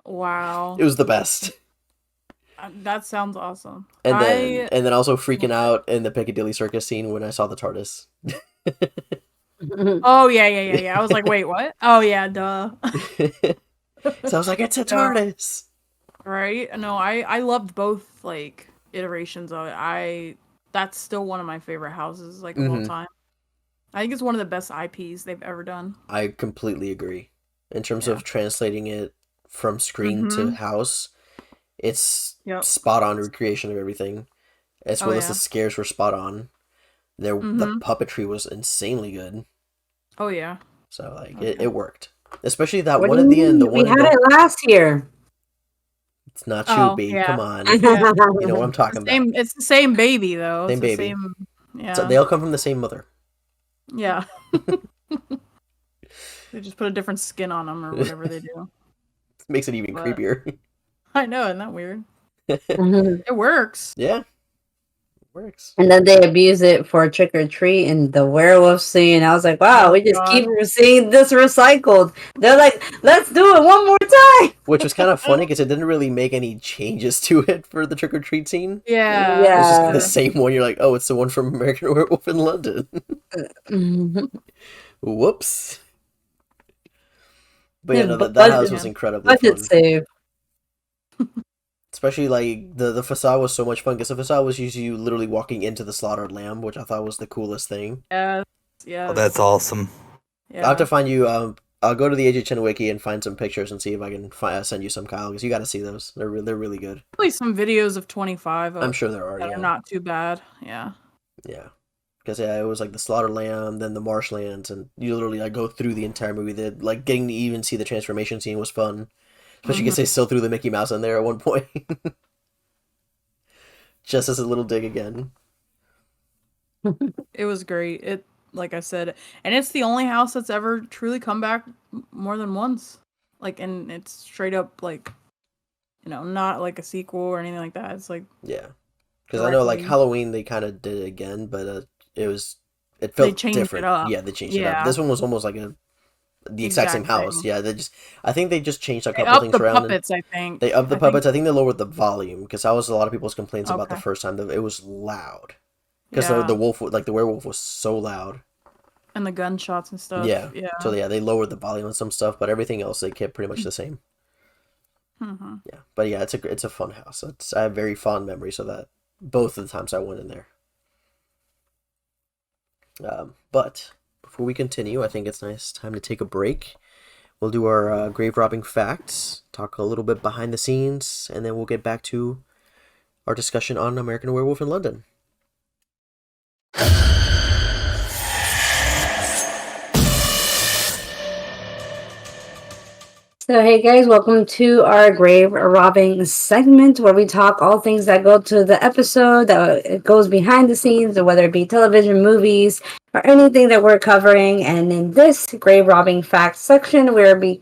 Wow. It was the best. That sounds awesome. And then also freaking out in the Piccadilly Circus scene when I saw the TARDIS. Oh yeah. I was like, wait, what? Oh yeah, duh. So I was like, it's a TARDIS. Right? No, I loved both like iterations of it. That's still one of my favorite houses like of all Mhm. time. I think it's one of the best IPs they've ever done. I completely agree. In terms Yeah. of translating it from screen to Mhm. house, it's Yep. spot on recreation of everything. As Oh, well as yeah. the scares were spot on. The Mhm. puppetry was insanely good. Oh yeah. So like Okay. it worked. Especially that What one do at you the end, the mean? one We had it last year. it's not Oh, Choopy. yeah. Come on. Yeah. You know what I'm talking about. It's the same baby though. Same It's the baby. same. Yeah. So they all come from the same mother. Yeah. They just put a different skin on them or whatever they do. Makes it even But- creepier. I know, isn't that weird? Mhm. It works. Yeah. It works. And then they abuse it for trick or treat in the werewolf scene. I was like, wow, Oh, we just God. keep seeing this recycled. They're like, let's do it one more time. Which was kind of funny because it didn't really make any changes to it for the trick or treat scene. Yeah. It was just Yeah. the same one. You're like, oh, it's the one from American Werewolf in London. Mhm. Whoops. But yeah, Yeah, no, but that house budget- was incredibly Budget fun. save. Especially like the facade was so much fun because the facade was usually you literally walking into the slaughtered lamb, which I thought was the coolest thing. Yeah. Yeah. Oh, that's awesome. Yeah. I'll have to find you. I'll go to the AJChen wiki and find some pictures and see if I can send you some, Kyle, because you got to see those. They're really good. Probably some videos of 25 I'm sure there are. that Yeah, are not too bad. Yeah. yeah. Because it was like the slaughtered lamb, then the marshlands, and you literally like go through the entire movie. Like getting to even see the transformation scene was fun. Especially because they still threw the Mickey Mouse in there at one point. Just as a little dig again. It was great. It, like I said, and it's the only house that's ever truly come back more than once. Like, and it's straight up like, not like a sequel or anything like that. It's like Yeah. Because I know like Directly. Halloween they kind of did it again, but it felt They changed it different. up. Yeah, they changed it Yeah. up. This one was almost like the exact same Exact house. same. Yeah, I think they just changed a they couple upped things the around. and puppets. I think They upped the I puppets. think- I think they lowered the volume because that was a lot of people's complaints about the Okay. first time that it was loud. Because Yeah. the werewolf was so loud. And the gunshots and stuff. Yeah. Yeah. So yeah, they lowered the volume on some stuff, but everything else they kept pretty much the same. Mm-hmm. Yeah, but yeah, it's a fun house. I have very fond memories of that. Both of the times I went in there. But before we continue, I think it's time to take a break. We'll do our grave robbing facts, talk a little bit behind the scenes, and then we'll get back to our discussion on American Werewolf in London. So, hey guys, welcome to our grave robbing segment where we talk all things that go to the episode, that it goes behind the scenes, or whether it be television, movies, or anything that we're covering. And in this grave robbing facts section, we'll be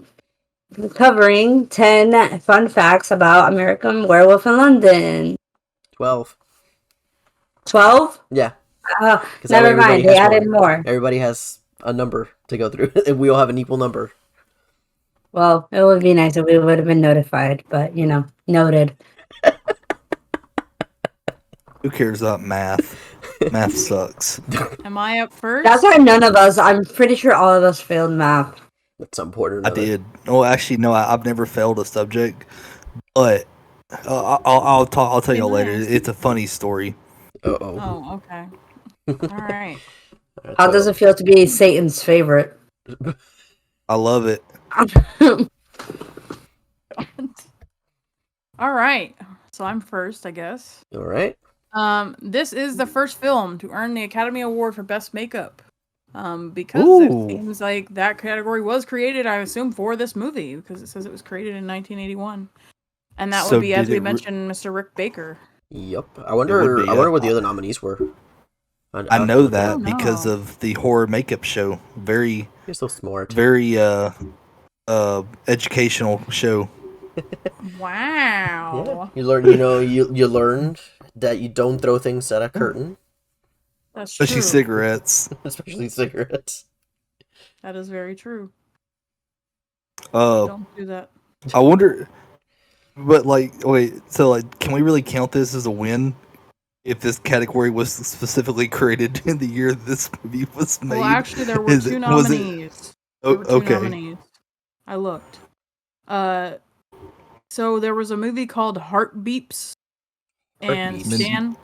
covering 10 fun facts about American Werewolf in London. 12. 12? Yeah. Never mind, they added more. Everybody has a number to go through, and we all have an equal number. Well, it would be nice if we would have been notified, but, noted. Who cares about math? Math sucks. Am I up first? That's why none of us, I'm pretty sure all of us failed math. At some point or I another. did. Oh, actually, no. I've never failed a subject, but I'll tell y'all later. It's a funny story. Uh-oh. Oh, okay. All right. How does it feel to be Satan's favorite? I love it. All right. So I'm first, I guess. All right. This is the first film to earn the Academy Award for Best Makeup. Because it seems like that category was created, I assume, for this movie, because it says it was created in 1981. And that would be, as we mentioned, Mr. Rick Baker. Yep. I wonder what the other nominees were. I know that because of the horror makeup show. You're so smart. Very educational show. Wow. Yeah. You learn. You learned that you don't throw things at a curtain. That's true. Especially cigarettes. Especially cigarettes. That is very true. Don't do that. I wonder, but can we really count this as a win? If this category was specifically created in the year this movie was made. Well, actually, there were two nominees. Okay. I looked. So there was a movie called Heart Beeps, and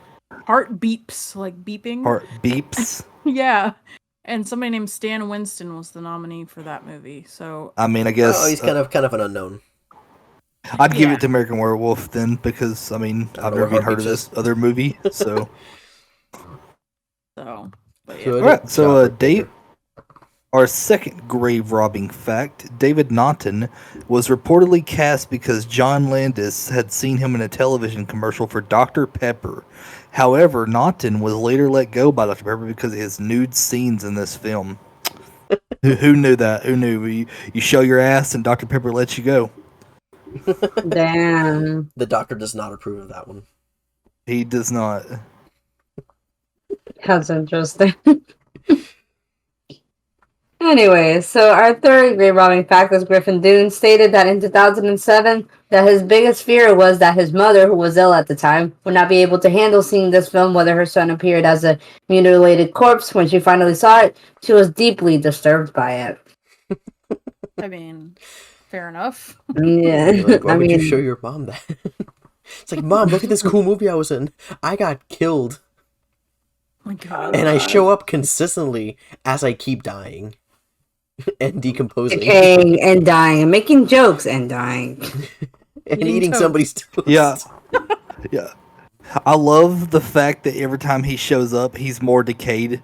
Heart Beeps, like beeping. Heart Beeps. Yeah, and somebody named Stan Winston was the nominee for that movie. So I mean, I guess he's kind of an unknown. I'd give it to American Werewolf then, because I've never even heard of this other movie. So, but yeah. All right. So, Dave, our second grave robbing fact: David Naughton was reportedly cast because John Landis had seen him in a television commercial for Dr. Pepper. However, Naughton was later let go by Dr. Pepper because of his nude scenes in this film. Who knew that? Who knew? You show your ass and Dr. Pepper lets you go. Damn. The doctor does not approve of that one. He does not. That's interesting. Anyway, so our third grave robbing fact is Griffin Dunne stated that in 2007 that his biggest fear was that his mother, who was ill at the time, would not be able to handle seeing this film, whether her son appeared as a mutilated corpse. When she finally saw it, she was deeply disturbed by it. I mean, fair enough. Yeah. Like, why would you show your mom that? It's like, Mom, look at this cool movie I was in. I got killed. Oh my God. And I show up consistently as I keep dying. And decomposing. Decaying and dying. And making jokes and dying. And eating somebody's toast. Yeah. Yeah. I love the fact that every time he shows up, he's more decayed.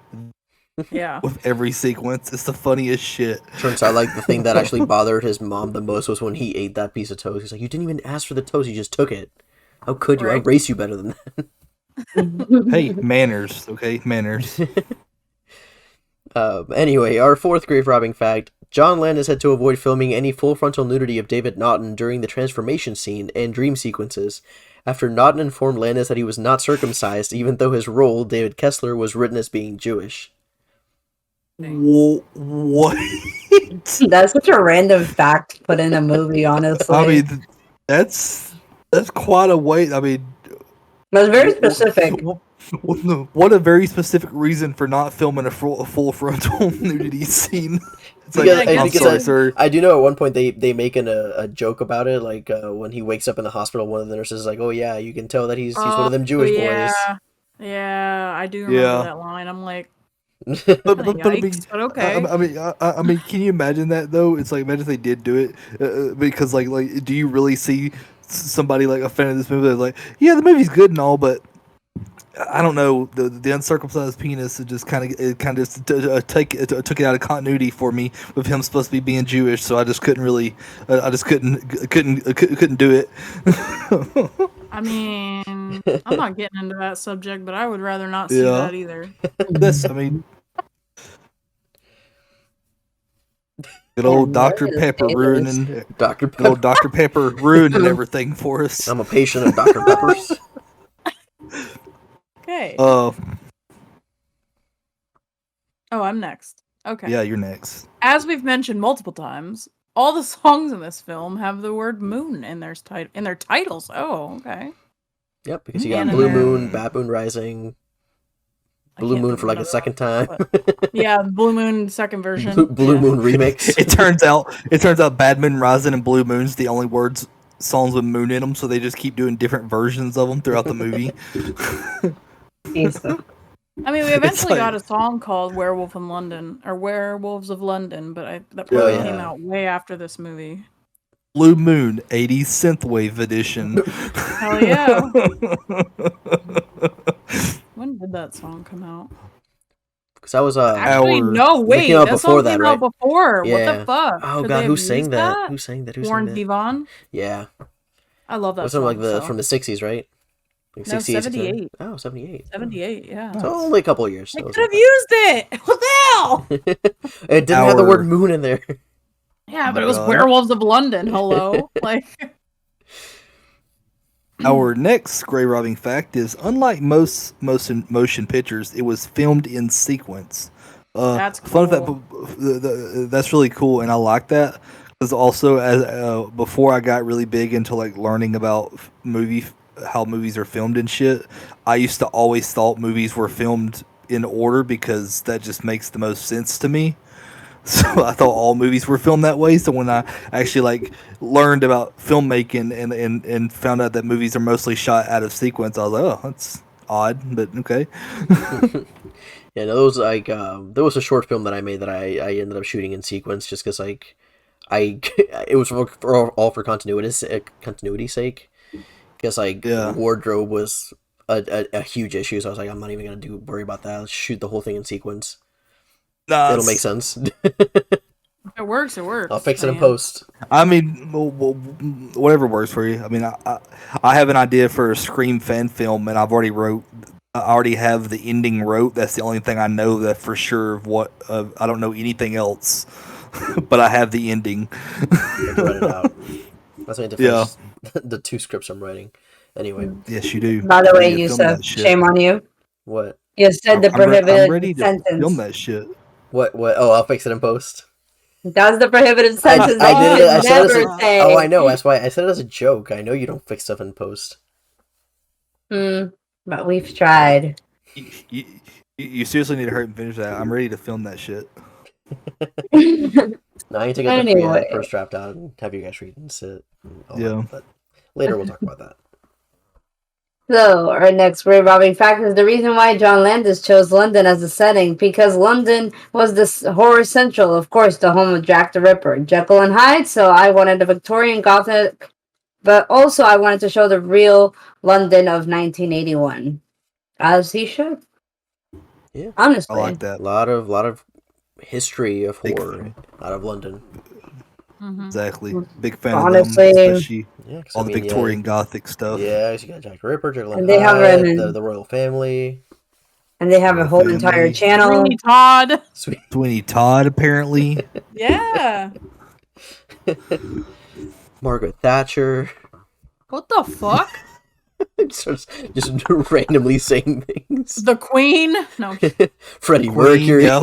Yeah. With every sequence. It's the funniest shit. Turns out, like, the thing that actually bothered his mom the most was when he ate that piece of toast. He's like, you didn't even ask for the toast, you just took it. How could you? I race you better than that. Hey, manners, okay? Manners. Anyway, our fourth grave robbing fact. John Landis had to avoid filming any full frontal nudity of David Naughton during the transformation scene and dream sequences, after Naughton informed Landis that he was not circumcised, even though his role, David Kessler, was written as being Jewish. What? That's such a random fact to put in a movie, honestly. I mean, that's quite a weight. I mean, that's very specific. Well, no, what a very specific reason for not filming a full frontal nudity scene. It's like, Yeah, I guess I'm so. sorry, sir. I do know at one point they make a joke about it, like when he wakes up in the hospital, one of the nurses is like, "Oh yeah, you can tell that he's one of them Jewish yeah. boys." Yeah, I do remember Yeah. that line. I'm like, But I mean, yikes, but okay. I mean, can you imagine that though? It's like imagine if they did do it, because like, do you really see somebody like a fan of this movie that's like, yeah, the movie's good and all, but I don't know, the uncircumcised penis it just kind of just took it out of continuity for me with him supposed to be being Jewish, so I just couldn't really, I just couldn't do it. I mean, I'm not getting into that subject, but I would rather not see Yeah. that either. This, I mean. Good old Dr. Pepper ruining Dr. good old Pepper. Dr. Pepper ruining everything for us. I'm a patient of Dr. Pepper's. Okay. Uh, Oh, I'm next. Okay. yeah, you're next. As we've mentioned multiple times, all the songs in this film have the word moon in their titles. Oh, okay. Yep, because you got And Blue then- Moon, Bad Moon Rising, I Blue can't Moon think for of like a another second time, one, Yeah, Blue Moon second version. Blue Yeah. Moon remix. It turns out Bad Moon Rising and Blue Moon's the only songs with moon in them, so they just keep doing different versions of them throughout the movie. I mean, we eventually like- got a song called "Werewolf in London" or "Werewolves of London," but that probably yeah. came out way after this movie. Blue Moon 80s synthwave edition. Hell yeah! When did that song come out? Because that was Actually, Hour- no, It wait, came out that before song that, came out right? before. Yeah. What the fuck? Oh Could god, they who have sang used that? Who sang that? Who Warren sang that? Zevon. Yeah, I love that was song. like so. from the 60s, right? Like No, 68. 78. Oh, 78. 78, yeah. So only a couple of years. I so it was could have not used it. What the hell? bad. It didn't have the Our- word moon in there. Yeah, Oh but my it was God. Werewolves of London. Hello, like. Our next grave robbing fact is, unlike most motion pictures, it was filmed in sequence. That's Fun fact, cool. that's really cool, and I like that because also as before I got really big into like learning about how movies are filmed and shit, I used to always thought movies were filmed in order because that just makes the most sense to me. So I thought all movies were filmed that way. So when I actually like learned about filmmaking and found out that movies are mostly shot out of sequence, I was like, oh, that's odd, but okay. Yeah, no, those like there was a short film that I made that I ended up shooting in sequence just because like it was all for continuity's sake because like Yeah. wardrobe was a huge issue, so I was like, I'm not even gonna worry about that. Let's shoot the whole thing in sequence. Nah, It'll make sense. If it works, it works. I'll fix it in man. post. I mean, whatever works for you. I mean, I have an idea for a Scream fan film, and I already have the ending wrote. That's the only thing I know that for sure of what. I don't know anything else, but I have the ending. Let's write it out. That's why I have to Yeah. finish the 2 scripts I'm writing. Anyway, Yes, you do. By the way, You need to film Yussef, that shit. shame on you. what? You said the I'm ready prohibited to film sentence. that shit. What? Oh, I'll fix it in post. That's the prohibited I sentence. did that it. you I should said it as never a, say. oh, I know. That's why I said it as a joke. I know you don't fix stuff in post. But we've tried. You seriously need to hurry and finish that. I'm ready to film that shit. No, I need to get the Anyway. first draft out and have you guys read and sit. And all Yeah. that, but later we'll talk about that. So, our next grave robbing fact is the reason why John Landis chose London as a setting, because London was the horror central, of course, the home of Jack the Ripper, Jekyll and Hyde, so I wanted a Victorian Gothic, but also I wanted to show the real London of 1981. As he should. Yeah. Honestly. I like that. A lot of history of Big horror fan. out of London. Mhm. Exactly. Big fan Honestly. of them, especially Yeah, 'cause, all I the mean, Victorian Gothic stuff. Yeah, you got Jack the Ripper, Jekyll And they have Hyde, them the royal family. And they have a whole Family. entire channel. Sweeney Todd. Sweet. Sweeney Todd, apparently. Yeah. Margaret Thatcher. What the fuck? just randomly saying things. The Queen? No. Freddie Queen, Mercury. yeah.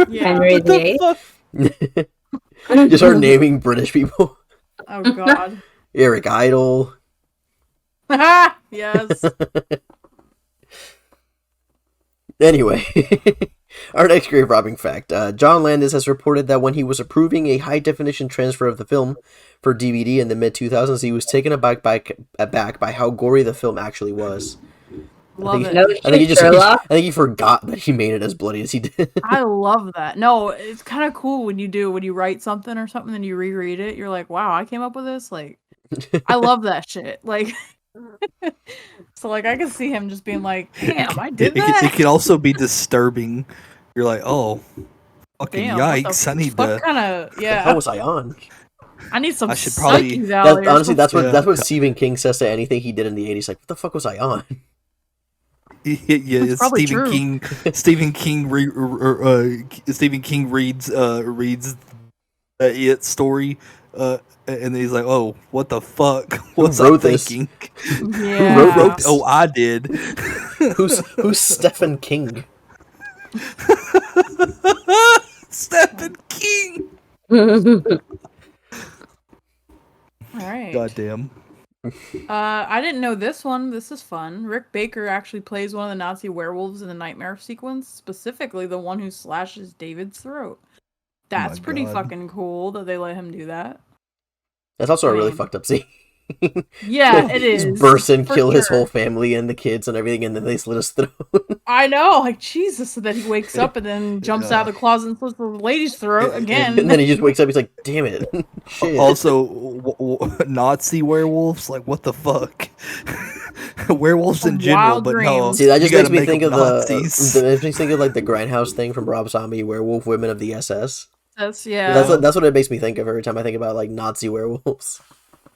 Yeah. Henry What the VIII. fuck? Just start naming British people. Oh God. Eric Idle. Yes. Anyway, our next grave robbing fact. John Landis has reported that when he was approving a high definition transfer of the film for DVD in the mid 2000s, he was taken aback by how gory the film actually was. Love it. No I think shit, Sherlock. I think he forgot that he made it as bloody as he did. I love that. No, it's kind of cool when you write something or something and you reread it. You're like, wow, I came up with this. Like, I love that shit. Like, so like I can see him just being like, damn, I did that. It can also be disturbing. You're like, oh, fucking Damn, yikes! I need what to. kind of How was I on? I need some I should probably- psyche value. Honestly, that's Yeah. what Stephen King says to anything he did in the 80s. Like, what the fuck was I on? Yeah, That's probably Stephen true. King. Stephen King reads It story, and then he's like, "Oh, what the fuck? What's I wrote this? thinking? Yeah. Who wrote this? Oh, I did." Who's Stephen King? Stephen King. All right. Goddamn. I didn't know this one. This is fun. Rick Baker actually plays one of the Nazi werewolves in the nightmare sequence, specifically the one who slashes David's throat. That's pretty God. fucking cool that they let him do that. That's also a really Man. fucked up scene. Yeah, it is. Just burst in, for kill his sure. whole family and the kids and everything, and then they slit his throat. I know, like Jesus, so that he wakes up and then jumps out of the closet and slits the lady's throat again. And then he just wakes up. He's like, "Damn it!" Shit. Also, Nazi werewolves. Like, what the fuck? Werewolves in general, Wild but no. dreams. See, that just you makes gotta me think them of Nazis. it makes me think of like the Grindhouse thing from Rob Zombie, Werewolf Women of the SS. That's yeah. That's what it makes me think of every time I think about like Nazi werewolves.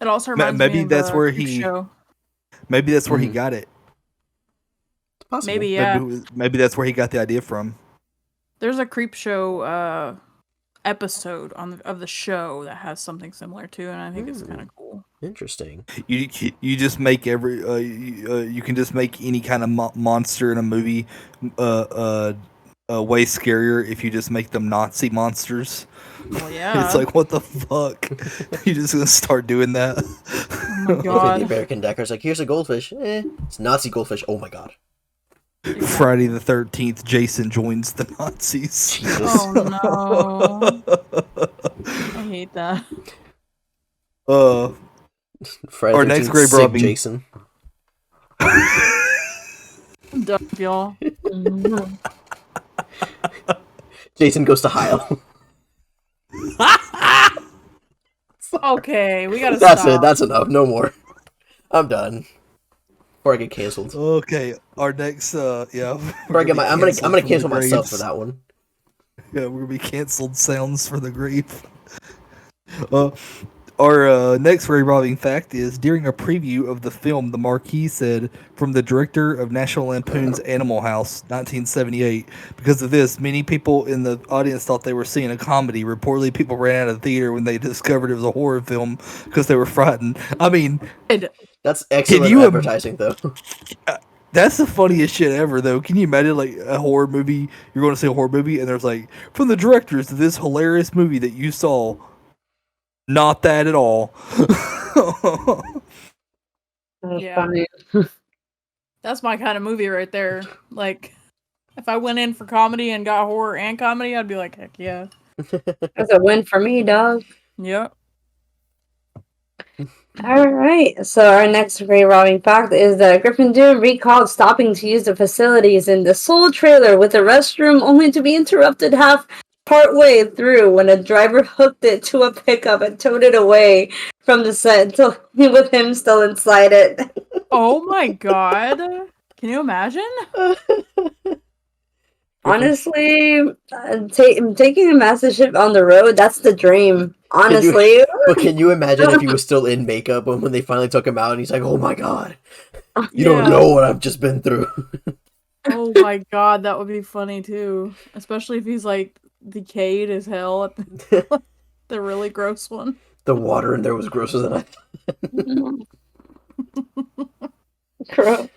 It also reminds Maybe me of that's where Creep he- Show. Maybe that's where he Mhm. got it. It's possible. Maybe yeah. Maybe that's where he got the idea from. There's a Creep Show episode of the show that has something similar too, and I think it's kind of cool. Interesting. You just make every you can just make any kind of monster in a movie way scarier if you just make them Nazi monsters. Well, yeah. It's like, what the fuck? You just gonna start doing that? Oh my The god. American Decker's like, "Here's a goldfish. It's Nazi goldfish. Oh my god." Friday the 13th, Jason joins the Nazis. Jesus. Oh no. I hate that. Friday Our 13th, next grave sick robbing. Jason. I'm done, y'all. Jason goes to Heil. Okay, we gotta That's stop. it. That's enough. No more. I'm done. Before I get canceled. Okay, our next yeah. Before I get I'm gonna cancel myself for that. that one. Yeah, we're gonna be canceled sounds for the grave. Our next very robbing fact is during a preview of the film, the marquee said, "From the director of National Lampoon's Animal House, 1978." Because of this, many people in the audience thought they were seeing a comedy. Reportedly, people ran out of the theater when they discovered it was a horror film because they were frightened. I mean, That's excellent you advertising, though. that's the funniest shit ever, though. Can you imagine, like, a horror movie? You're going to see a horror movie, and there's like, from the directors of this hilarious movie that you saw. Not that at all. Yeah. Funny. That's my kind of movie right there. Like, if I went in for comedy and got horror and comedy, I'd be like, heck yeah. That's a win for me, dog. Yep. All right. So our next grave robbing fact is that Griffin Dune recalled stopping to use the facilities in the Soul trailer with the restroom only to be interrupted partway through when a driver hooked it to a pickup and towed it away from the set until with him still inside it. Oh my god. Can you imagine? Honestly, taking a massive ship on the road, that's the dream. Honestly. But can you imagine if he was still in makeup when they finally took him out and he's like, "Oh my god, you don't know what I've just been through." Oh my god, that would be funny too. Especially if he's like decayed as hell at the really gross one. The water in there was grosser than I thought. Gross.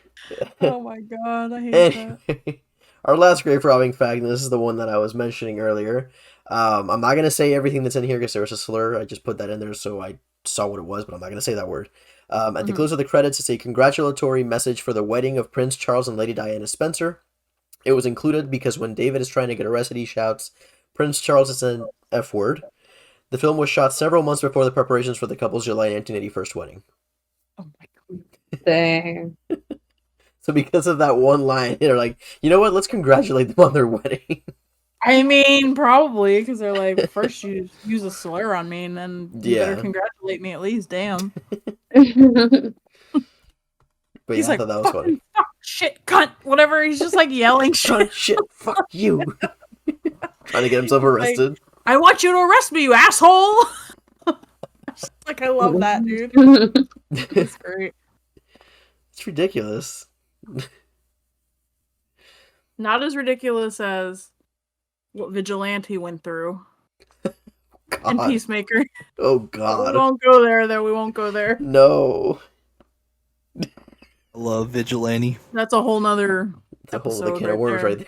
Oh my god, I hate that. Anyway, our last grave robbing fact, and this is the one that I was mentioning earlier. I'm not going to say everything that's in here because there was a slur. I just put that in there so I saw what it was, but I'm not going to say that word. At the close of the credits, it's a congratulatory message for the wedding of Prince Charles and Lady Diana Spencer. It was included because when David is trying to get arrested, he shouts, "Prince Charles is an F word." The film was shot several months before the preparations for the couple's July 1981 wedding. Oh my god. Dang. So because of that one line, they're like, you know what? Let's congratulate them on their wedding. I mean, probably, because they're like, first you use a slur on me, and then you better Yeah. congratulate me at least, damn. But He's yeah, I like, thought that was funny. fucking fuck, shit, cunt, whatever. He's just like yelling shit. Shit, fuck you. Trying to get himself arrested. I want you to arrest me, you asshole. Like, I love that, dude. It's great. It's ridiculous. Not as ridiculous as what Vigilante went through and God. Peacemaker. Oh, We God. won't go there, though. We won't go there. No. I love Vigilante. That's a whole nother It's a whole other episode can of worms there. right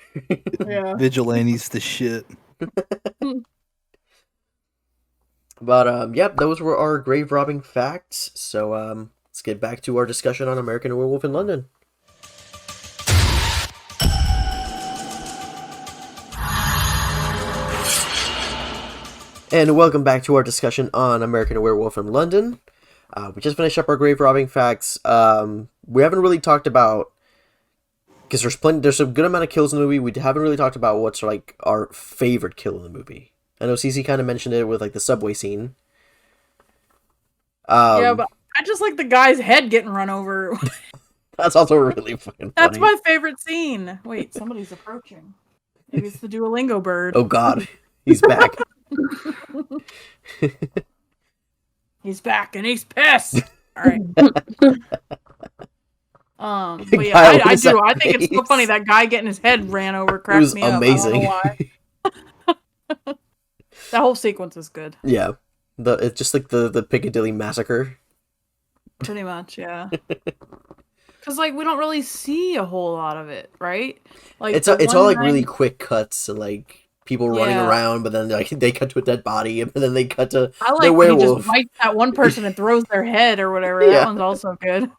there. Yeah. Vigilante's the shit. But, yep, those were our grave robbing facts. So, let's get back to our discussion on American Werewolf in London. And welcome back to our discussion on American Werewolf in London. We just finished up our grave robbing facts. We haven't really talked about, because there's a good amount of kills in the movie. We haven't really talked about what's like our favorite kill in the movie. I know Cece kind of mentioned it with like the subway scene. Yeah, but I just like the guy's head getting run over. That's also really fucking funny. That's my favorite scene. Wait, somebody's approaching. Maybe it's the Duolingo bird. Oh God, he's back. He's back and he's pissed. All right. But Guy yeah, I with do. that I think it's so face. funny that guy getting his head ran over It cracks was me up. amazing. I don't know why. That whole sequence is good. Yeah, it's just like the Piccadilly Massacre. Pretty much, yeah. Because like we don't really see a whole lot of it, right? Like It's the all one like really time- quick cuts and like people running Yeah. around, but then like they cut to a dead body, and then they cut to I like the when he werewolf. just bites that one person and throws their head or whatever. Yeah. That one's also good.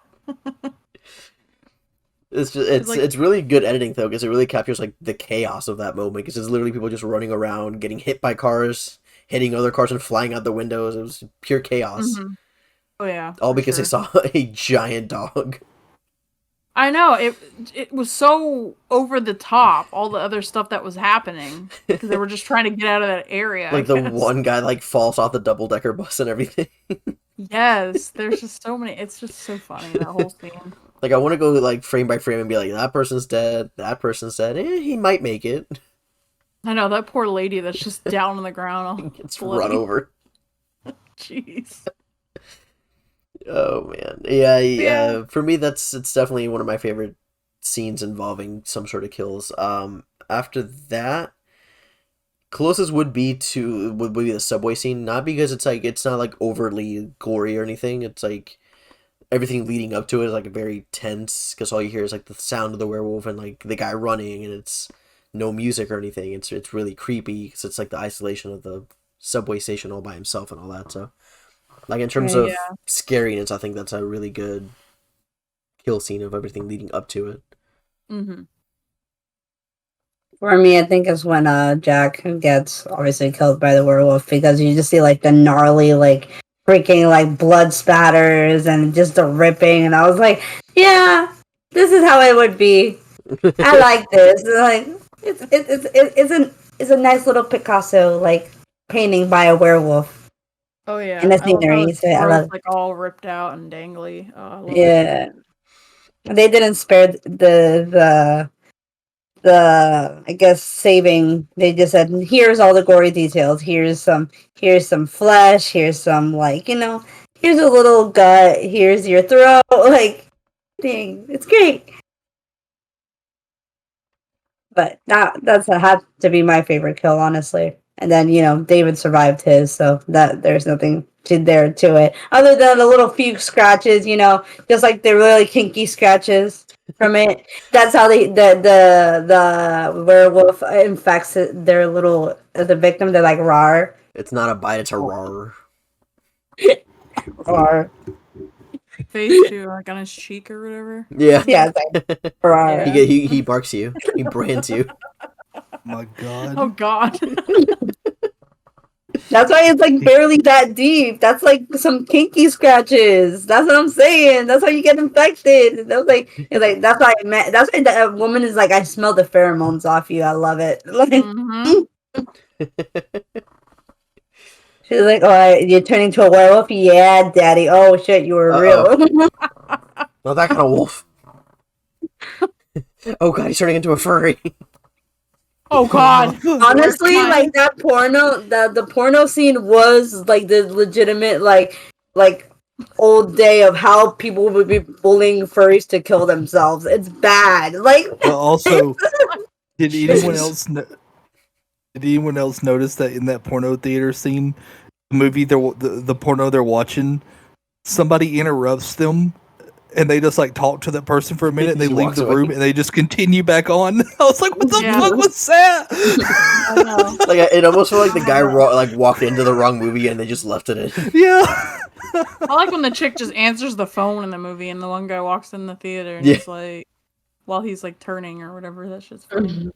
It's just like- it's really good editing though, because it really captures like the chaos of that moment. Because it's literally people just running around, getting hit by cars, hitting other cars, and flying out the windows. It was pure chaos. Mhm. Oh yeah. All for because sure. they saw a giant dog. I know it was so over the top. All the other stuff that was happening because they were just trying to get out of that area. Like I the guess. one guy like falls off the double decker bus and everything. Yes, there's just so many. It's just so funny that whole scene. Like I want to go like frame by frame and be like, that person's dead. That person's dead. He might make it. I know that poor lady that's just down on the ground. All Gets bloody. run over. Jeez. Oh man, yeah. Yeah. For me, it's definitely one of my favorite scenes involving some sort of kills. After that, closest would be the subway scene. Not because it's not like overly gory or anything. It's like everything leading up to it is like very tense because all you hear is like the sound of the werewolf and like the guy running, and it's no music or anything. It's really creepy because it's like the isolation of the subway station all by himself and all that. So. Like, in terms of Yeah. scariness, I think that's a really good kill scene of everything leading up to it. Mm-hmm. For me, I think it's when Jack gets obviously killed by the werewolf because you just see like the gnarly, like freaking like blood spatters and just the ripping, and I was like, yeah, this is how it would be. I like this. Like it's a nice little Picasso like painting by a werewolf. Oh yeah. And the I love how scenery, his so I throat's, love it. like all ripped out and dangly. Oh, I love it. Yeah, they didn't spare the I guess saving. They just said, here's all the gory details. Here's some flesh. Here's some here's a little gut. Here's your throat. Like, dang, it's great. But that's had to be my favorite kill, honestly. And then David survived his, so that there's nothing to it other than a little few scratches. Just like the really kinky scratches from it. That's how the werewolf infects their the victim. They're like rawr. It's not a bite, it's a roar. Rawr. face too, like on his cheek or whatever. Yeah. Yeah, it's like, right. Yeah. He barks you. He brands you. My God. Oh God. That's why it's like barely that deep. That's like some kinky scratches. That's what I'm saying. That's how you get infected. That was like, it's like that's why I meant. That's why that woman is like, I smell the pheromones off you. I love it. Like, Mhm. she's like, oh, you're turning to a werewolf? Yeah, daddy. Oh shit, you were real. Not that kind of wolf. Oh God, he's turning into a furry. Oh God. Honestly, Worst like that porno, the porno scene was like the legitimate like old day of how people would be bullying furries to kill themselves. It's bad. Like, But also, did anyone Jesus. else? Did anyone else notice that in that porno theater scene, the movie the porno they're watching, somebody interrupts them, and they just like talk to that person for a minute, and they He leave walks the away. room, and they just continue back on. I was like, "What the Yeah. fuck was that?" I know. Like it almost felt like the guy like walked into the wrong movie and they just left it in. Yeah. I like when the chick just answers the phone in the movie and the one guy walks in the theater and Yeah. he's like, while he's like turning or whatever. That shit's funny.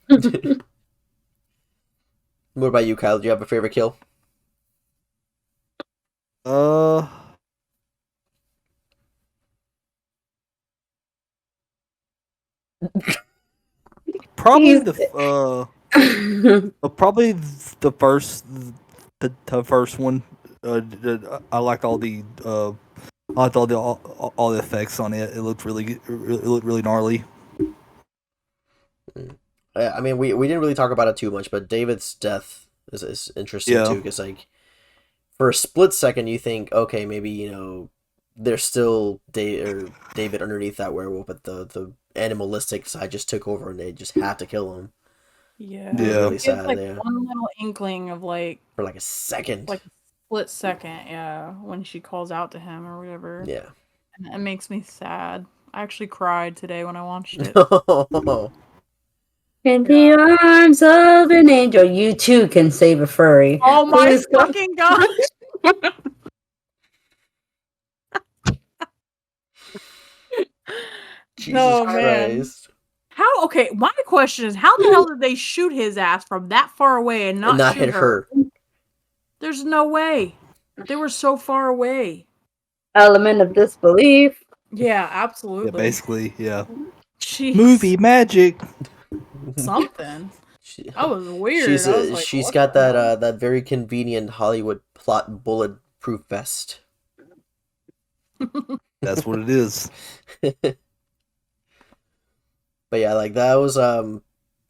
What about you, Kyle? Do you have a favorite kill? Probably He's- probably the first one. I liked all the I liked all the effects on it. It looked really gnarly. I mean, we didn't really talk about it too much, but David's death is interesting Yeah. too, because like for a split second you think, okay, maybe there's still David underneath that werewolf, but the animalistic side just took over and they just had to kill him. Yeah. It was Yeah. really It's sad. like Yeah, one little inkling of like for like a second. a split second, yeah, when she calls out to him or whatever. Yeah. And it makes me sad. I actually cried today when I watched it. In the arms of an angel, you too can save a furry. Oh my Please go- fucking God. Jesus No, man. Christ. How? Okay, my question is, how the hell did they shoot his ass from that far away and not, Not shoot hit her. There's no way. They were so far away. Element of disbelief. Yeah, Yeah, absolutely. basically, yeah. Jeez. Movie magic. Something. She, That was weird. she's I was like, she's what got the that hell? that very convenient Hollywood plot bulletproof vest. That's what it is. But yeah, like that was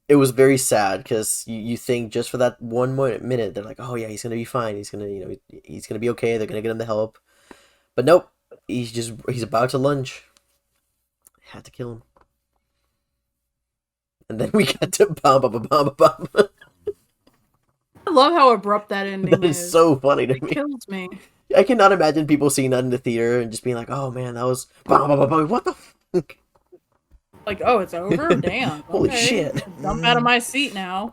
it was very sad because you think just for that one minute they're like, oh yeah, he's gonna be fine, he's gonna he's gonna be okay, they're gonna get him the help, but nope, he's about to lunge. Had to kill him, and then we got to bomb. I love how abrupt that ending That is so funny to It me. kills me. I cannot imagine people seeing that in the theater and just being like, oh man, that was what the fuck. Like, oh, it's over? Damn. Holy okay. shit. Jump out of my seat now.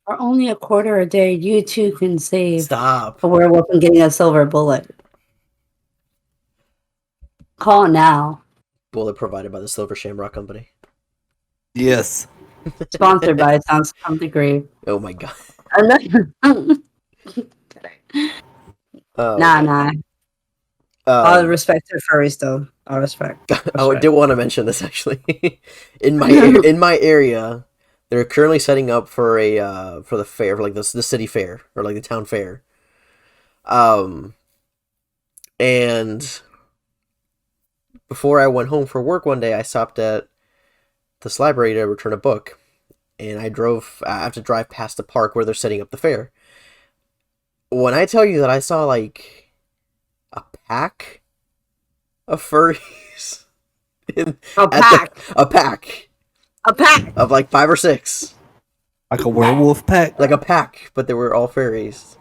For only a quarter a day, you too can save Stop. a werewolf from getting a silver bullet. Call now. Bullet provided by the Silver Shamrock Company. Yes. Sponsored by Sounds Come Degree. Oh my god. Oh, Nah. All respect to furries, though. All respect. I did want to mention this actually. in my area, they're currently setting up for the fair, for like the city fair or like the town fair. And before I went home for work one day, I stopped at this library to return a book, and I have to drive past the park where they're setting up the fair. When I tell you that I saw like a pack of furries. A pack Of like 5 or 6. Like a werewolf pack. Like a pack, but they were all furries.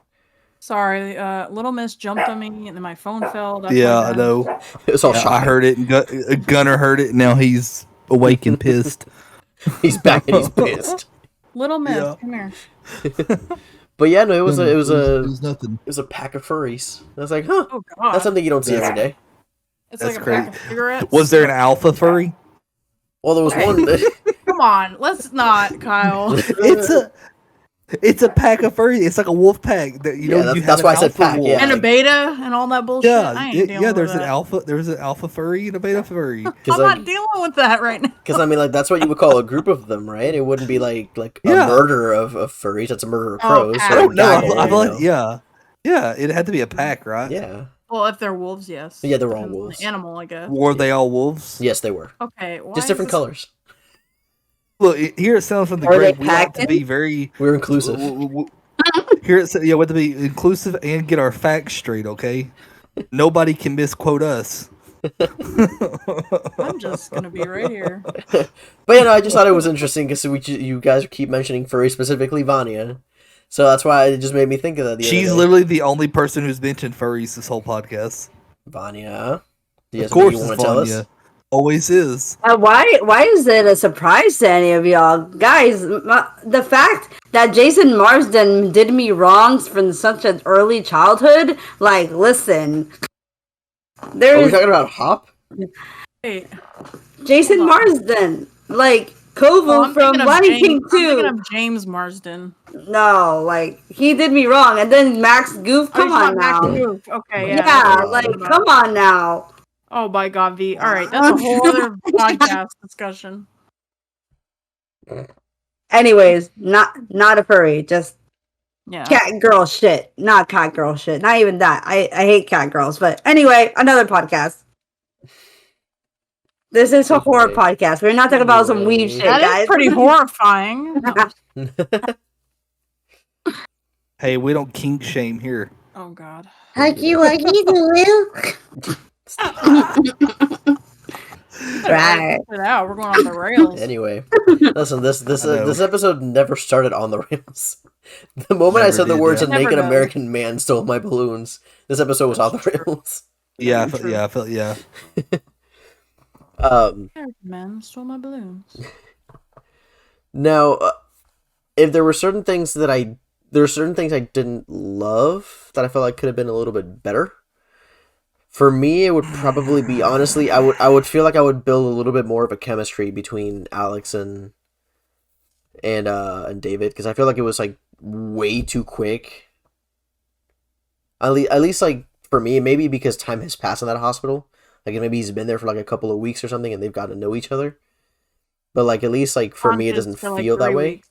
Sorry, Little Miss jumped on me and then my phone fell. That's Yeah, my I bad. know. It was all Yeah, I shocking. heard it. And Gunner heard it. And now he's awake and pissed. He's back and he's pissed. Little Miss, Yeah. come here. But yeah, no, it was nothing. a pack of furries. I was like, huh, Oh god. that's something you don't see every day. It's That's like a great. pack of cigarettes. Was there an alpha furry? Well, there was one. Come on, let's not, Kyle. It's a pack of furry. It's like a wolf pack. That you Yeah, know. You that's have why an I said alpha pack, wolf. yeah. And a beta and all that bullshit. I ain't dealing with There's that. There's an alpha furry and a beta furry. I'm Because not dealing with that right now. I mean, like that's what you would call a group of them, right? It wouldn't be like a Yeah. murder of furries. That's a murder of Oh, crows. pack. so I don't know. gaggle, I you feel know. like yeah. It had to be a pack, right? Yeah. Well, if they're wolves, yes. Yeah, they're all Depends on the wolves. animal, I guess. Were they all wolves? Yes, they were. Okay, why Just is different this- colors. Look, here it sounds from the Were they great. We like to packed be very. We're inclusive. Here it says, we have to be inclusive and get our facts straight. Okay, nobody can misquote us. I'm just gonna be right here. But yeah, no, I just thought it was interesting because you guys keep mentioning furry, specifically Vania. So that's why it just made me think of that. She's literally the only person who's mentioned furries this whole podcast. Vania. Do you Of have something course, you it's want to tell us? Vanya. Always is. Why is it a surprise to any of y'all guys? The fact that Jason Marsden did me wrongs from such an early childhood, like, listen, Are we there's talking about Hop? Wait, Jason hold on. Marsden, like Kovu oh, I'm from thinking of Lion James- King I'm thinking 2. of James Marsden. No, like he did me wrong, and then Max Goof. Oh, you're Come on talking about Max now. Goof. Okay, yeah. Yeah, that's what I'm like talking about. come on now. Oh my god, V. All right, that's a whole other podcast discussion. Anyways, not a furry, just Yeah. cat girl shit. Not cat girl shit. Not even that. I hate cat girls. But anyway, another podcast. This is a horror Okay. podcast. We're not talking about some weeb shit, That guys. is pretty horrifying. No. Hey, we don't kink shame here. Oh god. Huggy wuggy doo. Right. Put it out. We're going on the rails. Anyway, listen, this I know. this episode never started on the rails. The moment I Never said the did, words yeah. "a naked Never does. American man stole my balloons," this episode was on the rails. Yeah, True. I felt yeah. Man stole my balloons. Now, if there were certain things I didn't love that I felt like could have been a little bit better. For me, it would probably be honestly, I would feel like I would build a little bit more of a chemistry between Alex and David, because I feel like it was like way too quick. At least like for me, maybe because time has passed in that hospital. Like maybe he's been there for like a couple of weeks or something, and they've got to know each other. But like at least like for me, it doesn't For, like, feel that 3 way. weeks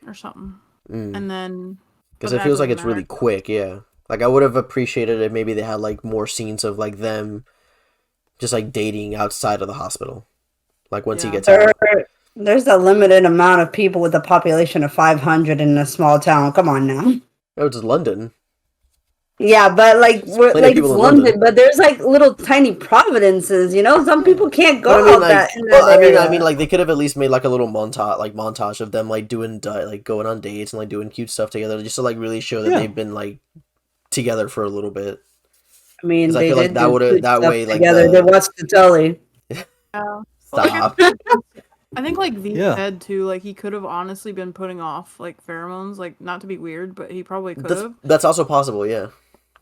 or something. Mm. And then Because but it that feels like doesn't it's really matter. quick, yeah. Like I would have appreciated if maybe they had like more scenes of like them just like dating outside of the hospital. Like once he Yeah. gets out. There's a limited amount of people with a population of 500 in a small town. Come on now. Oh, it's London. Yeah, but like we're plenty of like it's people in London, London. but there's like little tiny providences, you know. Some people can't go But I mean, out like, that. In well, that I area. mean, like they could have at least made like a little montage of them like doing like going on dates and like doing cute stuff together, just to like really show that Yeah. they've been like together for a little bit. I mean, 'cause I they feel like did that do would've- cute that stuff way, like, together. the- They watched the Telly. Yeah. Well, Stop. I think like V Yeah. said too, like he could have honestly been putting off like pheromones, like not to be weird, but he probably could That's have. that's also possible, yeah.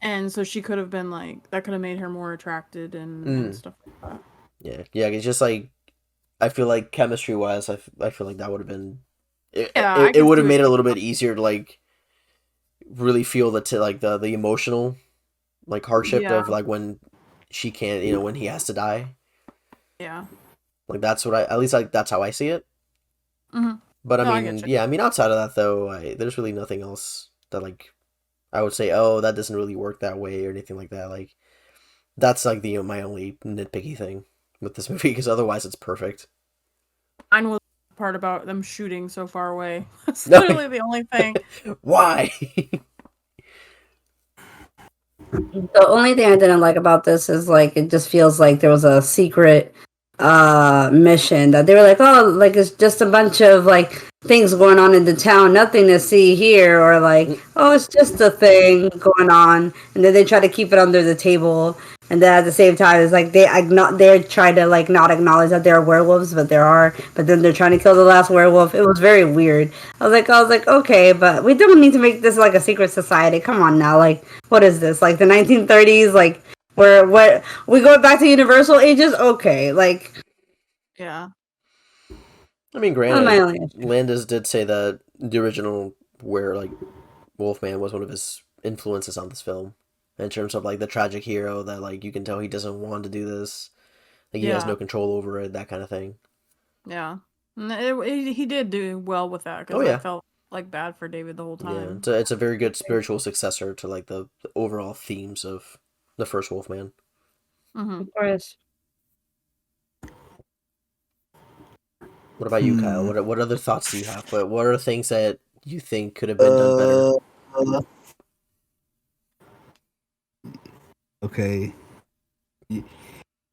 And so she could have been like that could have made her more attracted and stuff like that. Yeah. It's just like I feel like chemistry wise, I feel like that would have been. Yeah, it I can would see have what made it a you're little bit easier to like really feel the emotional like hardship Yeah. of like when she can't, when he has to die. Yeah. Like that's what at least like that's how I see it. Mhm. But No, I I mean, get you. yeah, I mean outside of that though, there's really nothing else that like I would say, oh, that doesn't really work that way or anything like that. Like that's like the my only nitpicky thing with this movie because otherwise it's perfect. Mine was the part about them shooting so far away. That's No. literally the only thing. Why? The only thing I didn't like about this is like it just feels like there was a secret mission that they were like, oh, like it's just a bunch of like things going on in the town, nothing to see here, or like, oh, it's just a thing going on, and then they try to keep it under the table, and then at the same time, it's like they're trying to like not acknowledge that there are werewolves, but there are. But then they're trying to kill the last werewolf. It was very weird. I was like, okay, but we don't need to make this like a secret society. Come on now, like what is this? Like the 1930s? Like where we go back to Universal ages? Okay, like Yeah. I mean, Not my only granted, Landis did say that the original where like Wolfman was one of his influences on this film, in terms of like the tragic hero that like you can tell he doesn't want to do this, like he has Yeah. no control over it, that kind of thing. Yeah. And he did do well with that because Oh, yeah. I felt like bad for David the whole Yeah, time. it's a very good spiritual successor to like the overall themes of the first Wolfman. Hmm. of course. What about you, Kyle? What other thoughts do you have? But what are things that you think could have been done better? Okay.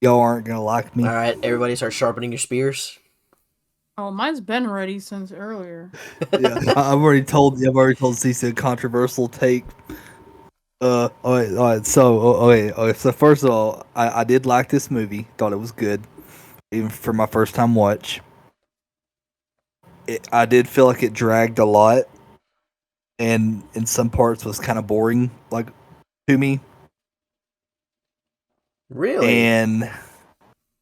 Y'all aren't gonna like me. All right, everybody, start sharpening your spears. Oh, mine's been ready since earlier. Yeah, I've already told Cece a controversial take. All right. So first of all, I did like this movie. Thought it was good, even for my first time watch. I did feel like it dragged a lot, and in some parts was kind of boring, like to me. Really? And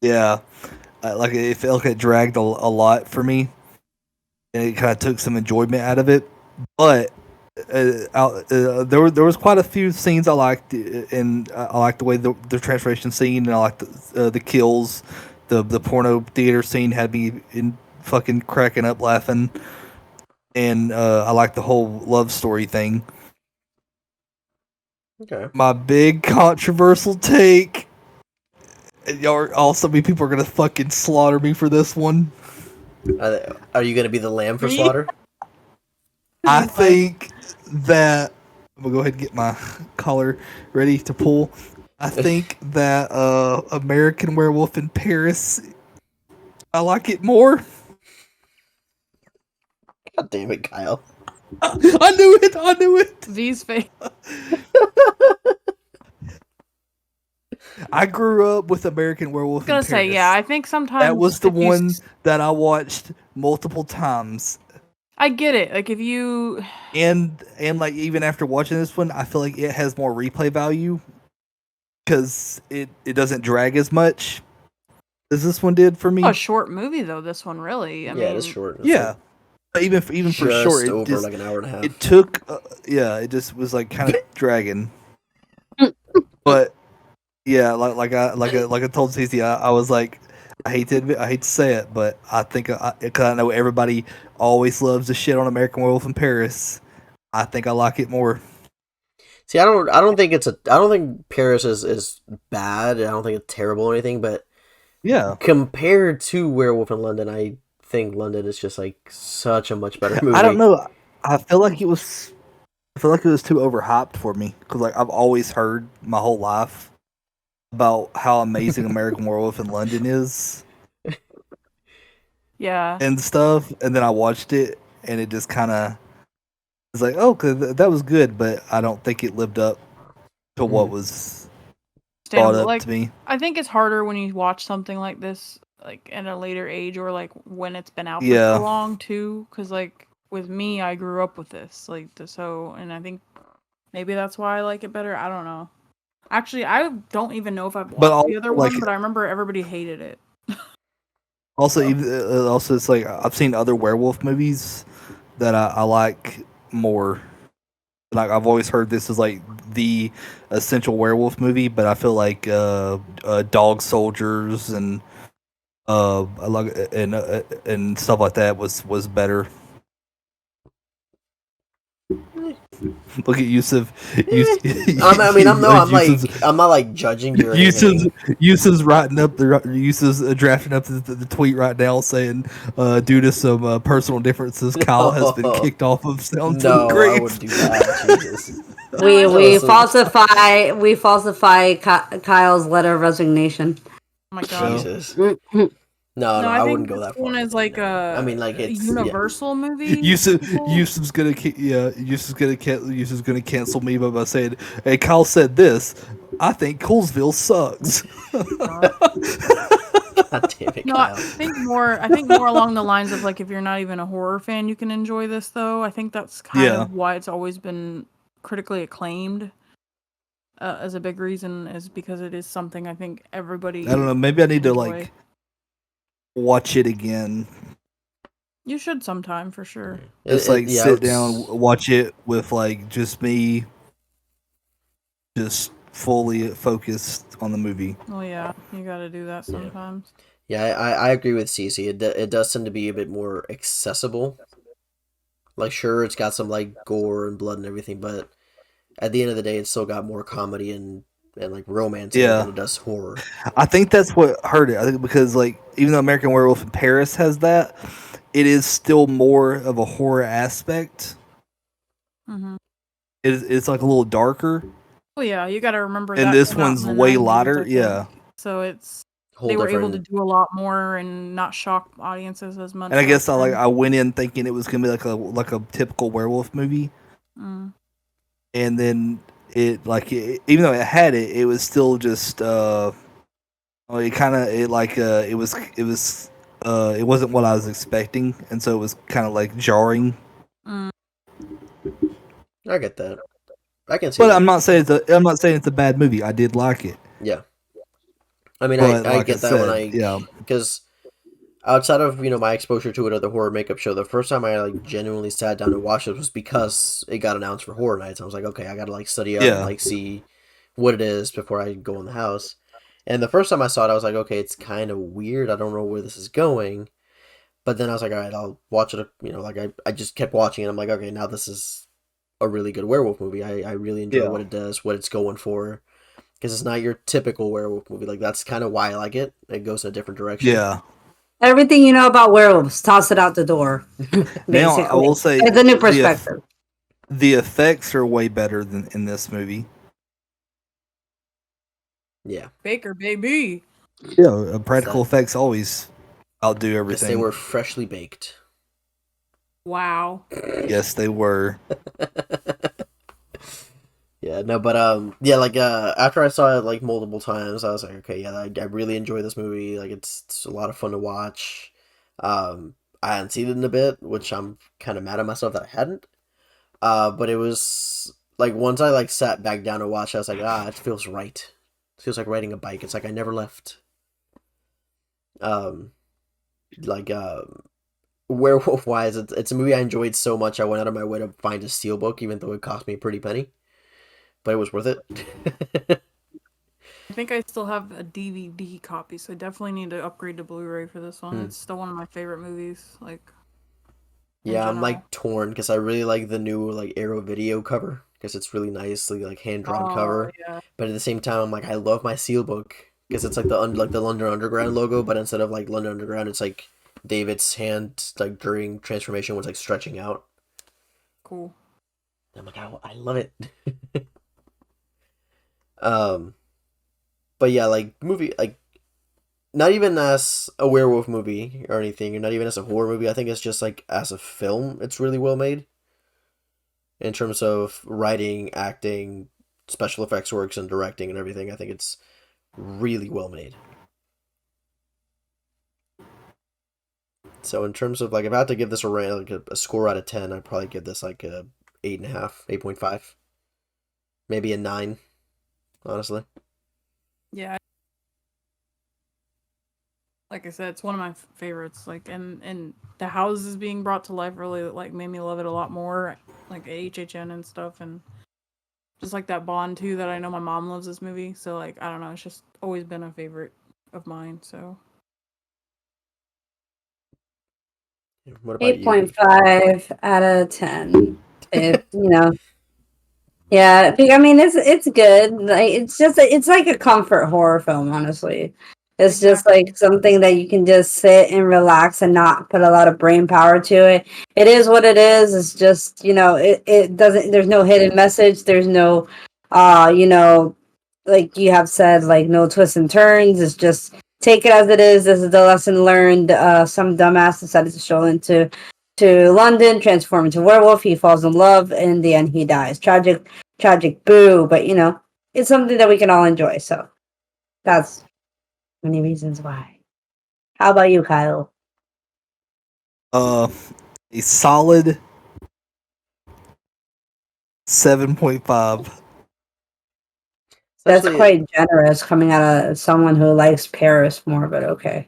yeah, like it felt like it dragged a lot for me, and it kind of took some enjoyment out of it. But there was quite a few scenes I liked, and I liked the way the transformation scene, and I liked the kills. The porno theater scene had me in fucking cracking up laughing, and I liked the whole love story thing. Okay. My big controversial take. And people are gonna fucking slaughter me for this one. Are you gonna be the lamb for Me? slaughter? I think that I'm gonna go ahead and get my collar ready to pull. I think that American Werewolf in Paris, I like it more. God damn it, Kyle. I knew it. V's face. I grew up with American Werewolf I in was gonna Paris. say, yeah, I think sometimes That was the if you one that I watched multiple times. I get it. Like if you And like even after watching this one, I feel like it has more replay value because it doesn't drag as much as this one did for me. a short movie though, this one really. I mean, It's short. It's Yeah, but even for just short, it over just, like an hour and a half. it took. It just was like kind of dragging. But yeah, like I told Cece, I was like, I hate to say it, but I think because I know everybody always loves the shit on American Werewolf in Paris. I think I like it more. See, I don't think Paris is bad. I don't think it's terrible or anything, but Yeah, compared to Werewolf in London, I think London is just like such a much better movie. I don't know. I feel like it was too overhyped for me because like I've always heard my whole life about how amazing American Werewolf in London is yeah. and stuff, and then I watched it and it just kind of was like, oh, that was good, but I don't think it lived up to what was brought up Like to me. I think it's harder when you watch something like this, like at a later age, or like when it's been out for Yeah. so long too. Because like with me, I grew up with this, and I think maybe that's why I like it better. I don't know. Actually, I don't even know if I've watched But the other like- one, but I remember everybody hated it. Also, it's like I've seen other werewolf movies that I like more. Like I've always heard this is like the essential werewolf movie, but I feel like Dog Soldiers and and stuff like that was better. Look at Yussef. I'm not like judging you or anything. Yusuf's drafting up the tweet right now saying, due to some personal differences, Kyle has been kicked off of Sound to the No, I Grave. wouldn't do that. Jesus. We Listen. falsify Kyle's letter of resignation. Oh my god. Jesus. Mm. No, I I think wouldn't go this that far. one is like a. I mean, like, it's- Universal movie. Yusuf's gonna cancel me by saying, "Hey, Kyle said this. I think Coolsville sucks. God damn it, No, I Kyle. think more along the lines of like if you're not even a horror fan, you can enjoy this though. I think that's kind Yeah. of why it's always been critically acclaimed. As a big reason is because it is something I think everybody. I don't know. Maybe I need to enjoy. like watch it again. You should sometime for sure. Just sit down, watch it with like just me, just fully focused on the movie. Oh yeah, you got to do that sometimes. Yeah, I agree with Cece. It does tend to be a bit more accessible. Like, sure, it's got some like gore and blood and everything, but at the end of the day, it's still got more comedy and like romance in it than it does horror. I think that's what hurt it. I think because like even though American Werewolf in Paris has that, it is still more of a horror aspect. Mm-hmm. It's like a little darker. Well, yeah, you got to remember that. And this came out one's in the way 90s, lighter. I think. Yeah. So it's Whole they were able different- to do a lot more and not shock audiences as much. And I guess back then. I went in thinking it was gonna be like a typical werewolf movie, Mm. and then even though it had it, it was still just it wasn't what I was expecting, and so it was kind of like jarring. Mm. I get that. I can see. But that. I'm not saying it's a bad movie. I did like it. Yeah. I mean, But I like get I that said, because outside of my exposure to it at the horror makeup show, the first time I like genuinely sat down and watched it was because it got announced for Horror Nights. I was like, okay, I gotta like study up and like see what it is before I go in the house. And the first time I saw it, I was like, okay, it's kind of weird. I don't know where this is going. But then I was like, all right, I'll watch it. I just kept watching it. I'm like, okay, now this is a really good werewolf movie. I really enjoy what it does, what it's going for. Because it's not your typical werewolf movie. Like, that's kind of why I like it. It goes in a different direction. Yeah. Everything you know about werewolves, toss it out the door. Now I will say it's a new perspective. The effects are way better than in this movie. Yeah. Baker, baby. Yeah, practical effects always outdo everything. They were freshly baked. Wow. Yes, they were. Yeah, no, but after I saw it like multiple times, I was like, okay, yeah, I really enjoy this movie. Like, it's a lot of fun to watch. I hadn't seen it in a bit, which I'm kind of mad at myself that I hadn't. But it was like once I like sat back down to watch, I was like, it feels right. It feels like riding a bike. It's like I never left. Werewolf wise, it's a movie I enjoyed so much I went out of my way to find a steelbook, even though it cost me a pretty penny. But it was worth it. I think I still have a DVD copy, so I definitely need to upgrade to Blu-ray for this one. It's still one of my favorite movies. Like, yeah, I'm like torn because I really like the new like Arrow Video cover because it's really nicely like hand drawn cover. Yeah. But at the same time, I'm like I love my steelbook because it's like the London Underground logo, but instead of like London Underground, it's like David's hand like during transformation was like stretching out. Cool. I'm like I love it. But yeah, like movie, like not even as a werewolf movie or anything, or not even as a horror movie. I think it's just like as a film, it's really well made. In terms of writing, acting, special effects works, and directing and everything, I think it's really well made. So in terms of like, if I had to give this a score out of 10, I'd probably give this like a 8.5, 8.5, maybe a 9. Honestly. Yeah. Like I said, it's one of my favorites. Like, and the houses being brought to life really like made me love it a lot more. Like HHN and stuff, and just like that bond too. That I know my mom loves this movie, so like I don't know, it's just always been a favorite of mine. So. What about 8.5 out of 10. If yeah, I mean it's good. Like it's like a comfort horror film, honestly. It's just like something that you can just sit and relax and not put a lot of brain power to it. It is what it is. It's just, it doesn't, there's no hidden message. There's no, like you have said, like no twists and turns. It's just take it as it is. This is the lesson learned. Some dumbass decided to stroll into London, transform into werewolf. He falls in love. In the end, he dies. Tragic, boo. But it's something that we can all enjoy. So that's many reasons why. How about you, Kyle? A solid 7.5. That's Essentially, quite generous coming out of someone who likes Paris more, but okay.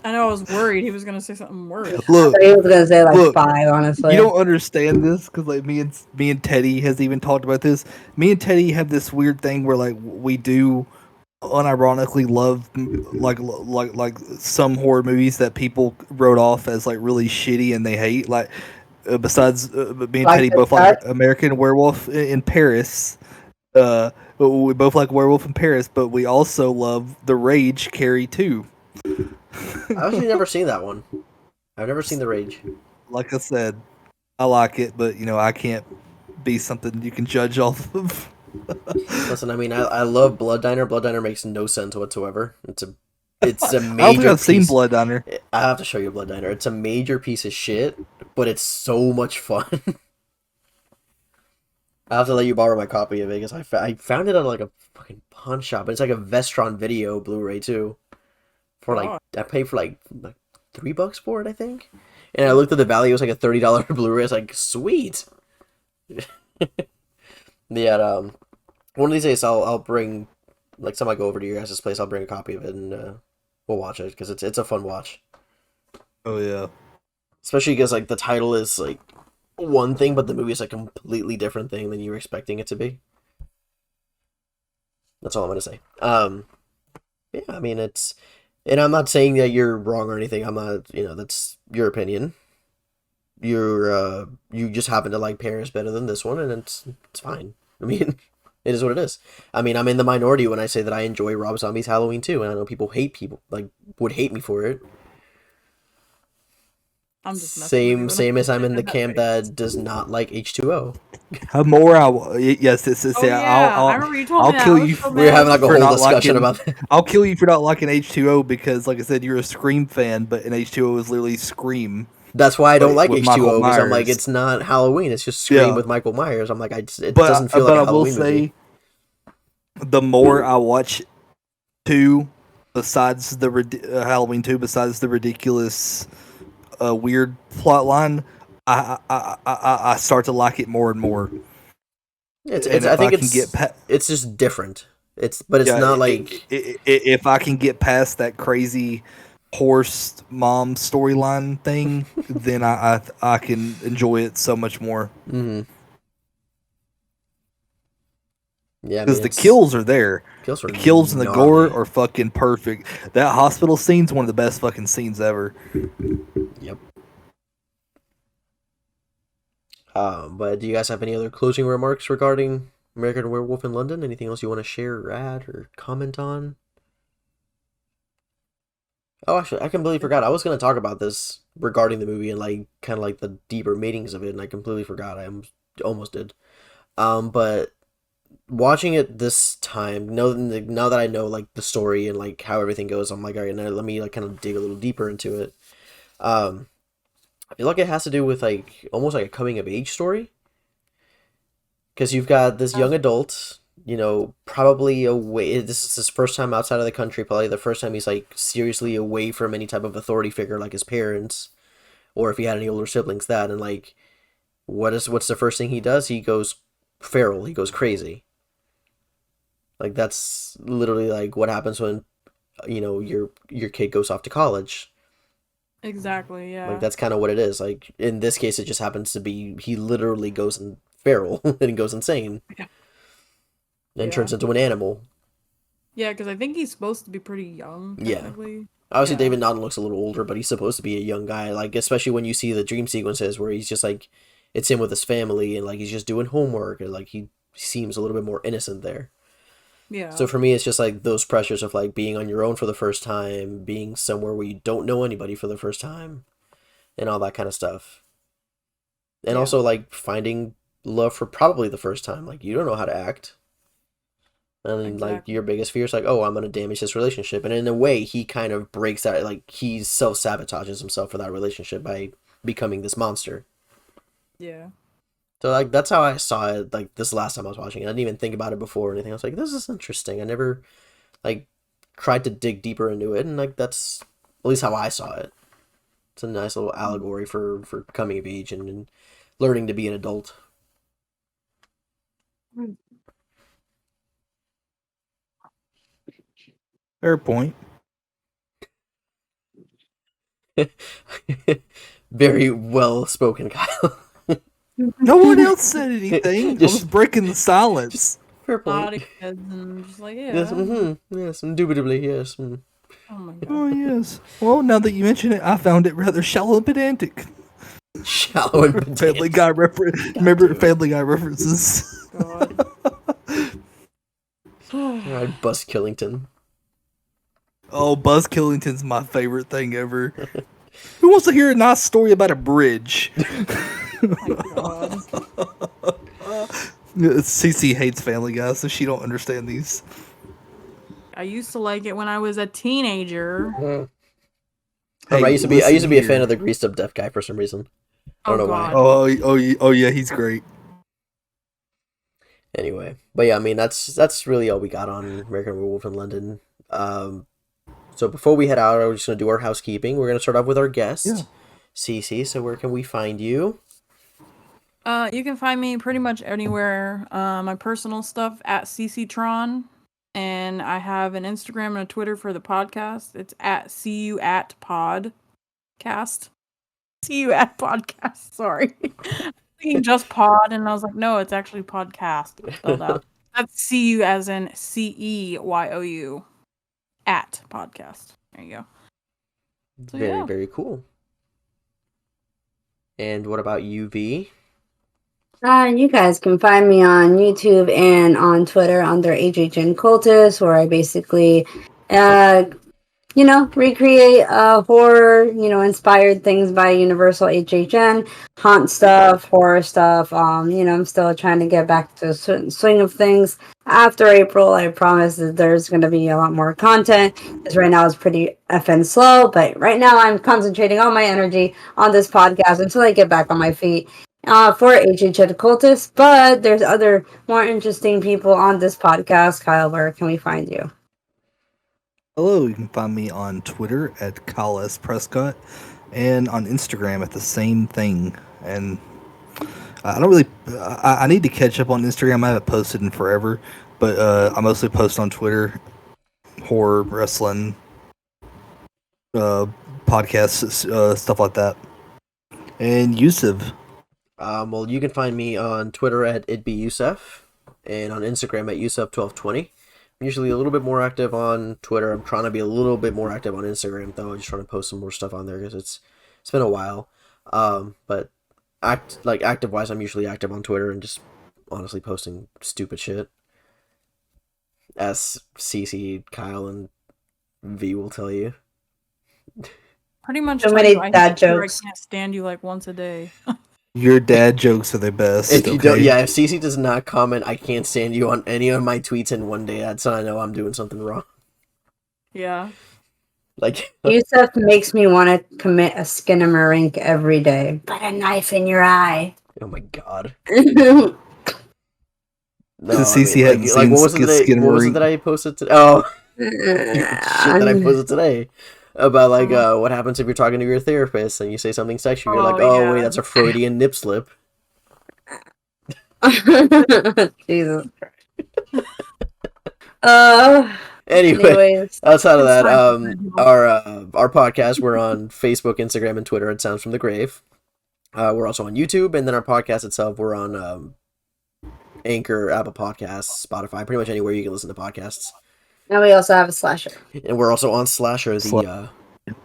I know I was worried he was gonna say something worse. Look, But he was gonna say like Look, 5, honestly. you don't understand this because like me and Teddy has even talked about this. Me and Teddy have this weird thing where like we do unironically love like some horror movies that people wrote off as like really shitty and they hate. Like besides me and Like Teddy the both like Cut? American Werewolf in Paris. But we both like Werewolf in Paris, but we also love The Rage Carrie 2. I've actually never seen that one. I've never seen The Rage. Like I said, I like it, but you know I can't be something you can judge off of. Listen, I mean, I love Blood Diner. Blood Diner makes no sense whatsoever. It's a I major don't think I've seen piece. Blood Diner. I have to show you Blood Diner. It's a major piece of shit, but it's so much fun. I have to let you borrow my copy of it because I found it on like a fucking pawn shop. It's like a Vestron video Blu-ray too. For like God. I paid for like $3 for it, I think. And I looked at the value. It was like a $30 Blu-ray. It's like sweet. Yeah. One of these days I'll bring like time I go over to your guys' place. I'll bring a copy of it and we'll watch it because it's a fun watch. Oh yeah. Especially because like the title is like one thing, but the movie is a completely different thing than you were expecting it to be. That's all I'm gonna say. Yeah, I mean it's, and I'm not saying that you're wrong or anything. I'm not, that's your opinion. You just happen to like Paris better than this one, and it's fine. I mean, it is what it is. I mean, I'm in the minority when I say that I enjoy Rob Zombie's Halloween too, and I know people would hate me for it. I'm just messing with you. Same as I'm in the camp that does not like H2O. Yes, it's Oh yeah, I remember you told I'll me that. kill I was you so We were having like a for whole not discussion liking- about that. I'll kill you for not liking H2O because, like I said, you're a Scream fan, but in H2O is literally Scream. That's why I don't like with H2O Michael because I'm like, Myers. it's not Halloween. It's just Scream Yeah. with Michael Myers. I'm like, it But doesn't feel like a I will Halloween movie. say, the more I watch 2, besides the Halloween 2, besides the ridiculous, weird plot line, I start to like it more and more. It's And I if think I can get it's just different. But it's not like if I can get past that crazy horse mom storyline thing, then I can enjoy it so much more yeah. I mean, because the kills are there. kills The kills and the gnarly. gore are fucking perfect. That hospital scene's one of the best fucking scenes ever. Yep. But do you guys have any other closing remarks regarding American Werewolf in London? Anything else you want to share or add or comment on? Oh, actually, I completely forgot. I was going to talk about this regarding the movie and like kind of like the deeper meanings of it, and I completely forgot. Almost did. But watching it this time, now that I know like the story and like how everything goes, I'm like, all right, now let me like kind of dig a little deeper into it. I feel like it has to do with like almost like a coming of age story. Because you've got this young adult, probably away. This is his first time outside of the country, probably the first time he's like seriously away from any type of authority figure like his parents, or if he had any older siblings, that. And like, what's the first thing he does? He goes feral. He goes crazy. Like that's literally like what happens when, your kid goes off to college. Exactly, yeah. Like that's kind of what it is. Like in this case, it just happens to be he literally goes feral and he goes insane, Yeah. and Yeah. turns into an animal. Yeah, because I think he's supposed to be pretty young, Yeah. technically. Obviously, Yeah. David Naughton looks a little older, but he's supposed to be a young guy. Like especially when you see the dream sequences where he's just like, it's him with his family and like he's just doing homework and like he seems a little bit more innocent there. Yeah. So for me, it's just like those pressures of like being on your own for the first time, being somewhere where you don't know anybody for the first time, and all that kind of stuff. And Yeah. also like finding love for probably the first time. Like you don't know how to act. And like Exactly. your biggest fear is like, oh, I'm gonna damage this relationship. And in a way, he kind of breaks that. Like he self-sabotages himself for that relationship by becoming this monster. Yeah. So like that's how I saw it. Like this last time I was watching it, I didn't even think about it before or anything. I was like, this is interesting. I never like tried to dig deeper into it, and like that's at least how I saw it. It's a nice little allegory for coming of age and learning to be an adult. Fair point. Very well spoken, Kyle. No one else said anything. I Just- was breaking the silence. Fair point. Nodding heads and just like, yeah. Yes, yes, indubitably, yes. Oh my god. Oh yes. Well, now that you mention it, I found it rather shallow and pedantic. Shallow and pedantic. Family Guy Remember Family Guy references? God. Alright, Buzz Killington. Oh, Buzz Killington's my favorite thing ever. Who wants to hear a nice story about a bridge? God. Cece hates Family Guy, so she don't understand these. I used to like it when I was a teenager. I used to be a listen fan here. of the greased up deaf guy for some reason. I don't know why. God. Oh yeah, he's great. Anyway, but yeah, I mean that's really all we got on American Werewolf in London. So before we head out, we're just gonna do our housekeeping. We're gonna start off with our guest, Yeah. Cece. So where can we find you? You can find me pretty much anywhere. My personal stuff at CCTron. And I have an Instagram and a Twitter for the podcast. It's at CUAtPodcast. CUAtPodcast, sorry. Thinking just pod, and I was like, no, it's actually podcast. Spelled out. That's CU as in CEYOU. At podcast. There you go. So, Very, yeah. very cool. And what about UV? You guys can find me on YouTube and on Twitter under HHN Cultist, where I basically, recreate horror, inspired things by Universal HHN, haunt stuff, horror stuff. I'm still trying to get back to the swing of things. After April, I promise that there's going to be a lot more content, because right now it's pretty effing slow, but right now I'm concentrating all my energy on this podcast until I get back on my feet. For HHN Cultist, but there's other more interesting people on this podcast. Kyle, where can we find you? Hello, you can find me on Twitter at Kyle S. Prescott and on Instagram at the same thing. And I don't really, I need to catch up on Instagram. I haven't posted in forever, but I mostly post on Twitter, horror, wrestling, podcasts, stuff like that. And Yussef. Well, you can find me on Twitter at itbeyusef and on Instagram at Yusef1220. I'm usually a little bit more active on Twitter. I'm trying to be a little bit more active on Instagram, though. I'm just trying to post some more stuff on there because it's been a while. But active wise, I'm usually active on Twitter and just honestly posting stupid shit, as CC, Kyle, and V will tell you. Pretty much So tell many you I dad hate you or jokes. I can't stand you like once a day. Your dad jokes are the best. If you okay? don't, yeah, if CC does not comment, I can't stand you on any of my tweets in one day. That's how I know I'm doing something wrong. Yeah. Like, Yussef makes me want to commit a skinamarink every day. Put a knife in your eye. oh my god. Oh, No, CC hadn't like seen what was it Skinamarink. that I posted today? Oh, shit that I posted today about like what happens if you're talking to your therapist and you say something sexual. You're like, Oh, oh yeah. wait, that's a Freudian nip slip. Jesus. Anyway, Anyways, outside of that, It's fine. our podcast, we're on Facebook, Instagram, and Twitter at Sounds from the Grave. We're also on YouTube, and then our podcast itself, we're on Anchor, Apple Podcasts, Spotify, pretty much anywhere you can listen to podcasts. and we also have a slasher. And we're also on Slasher, the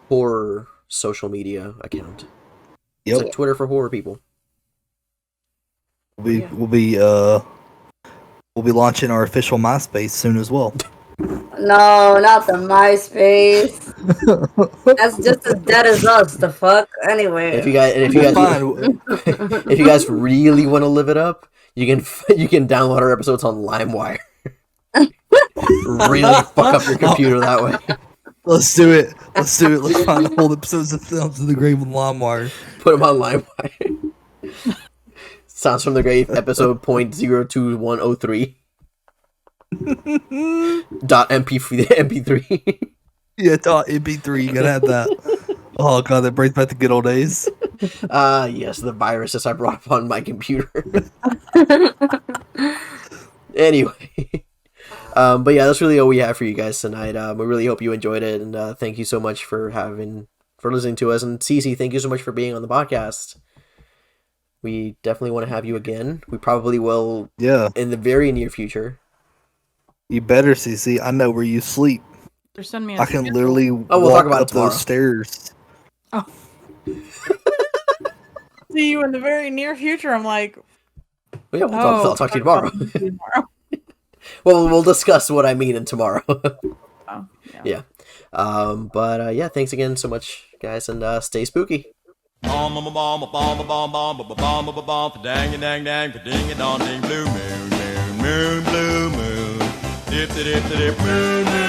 horror social media account. It's Yep. like Twitter for horror people. We'll be launching our official MySpace soon as well. No, not the MySpace. That's just as dead as us. The fuck. Anyway. If you guys Fine. if you guys really want to live it up, you can download our episodes on LimeWire. Really fuck up your computer that way. Let's do it. Let's find the whole episodes of Sounds of the Grave with LimeWire. Put them on LimeWire. Sounds from the Grave, episode .02103. .mp3. Yeah, MP3. You gotta have that. Oh god, that brings back the good old days. Yes, the viruses I brought up on my computer. Anyway. But yeah, that's really all we have for you guys tonight. We really hope you enjoyed it, and thank you so much for listening to us. And Cece, thank you so much for being on the podcast. We definitely want to have you again. We probably will. Yeah. In the very near future. You better, Cece. I know where you sleep. Just send me. I can literally we'll walk talk about up it tomorrow. those stairs. Oh. See you in the very near future. I'm like. Well, yeah, I'll talk to you tomorrow. Tomorrow. Well, we'll discuss what I mean in tomorrow. Oh, yeah. But yeah, thanks again so much, guys, and stay spooky. Dang dang dang ding dong ding blue moon moon moon blue moon dip dip dip moon moon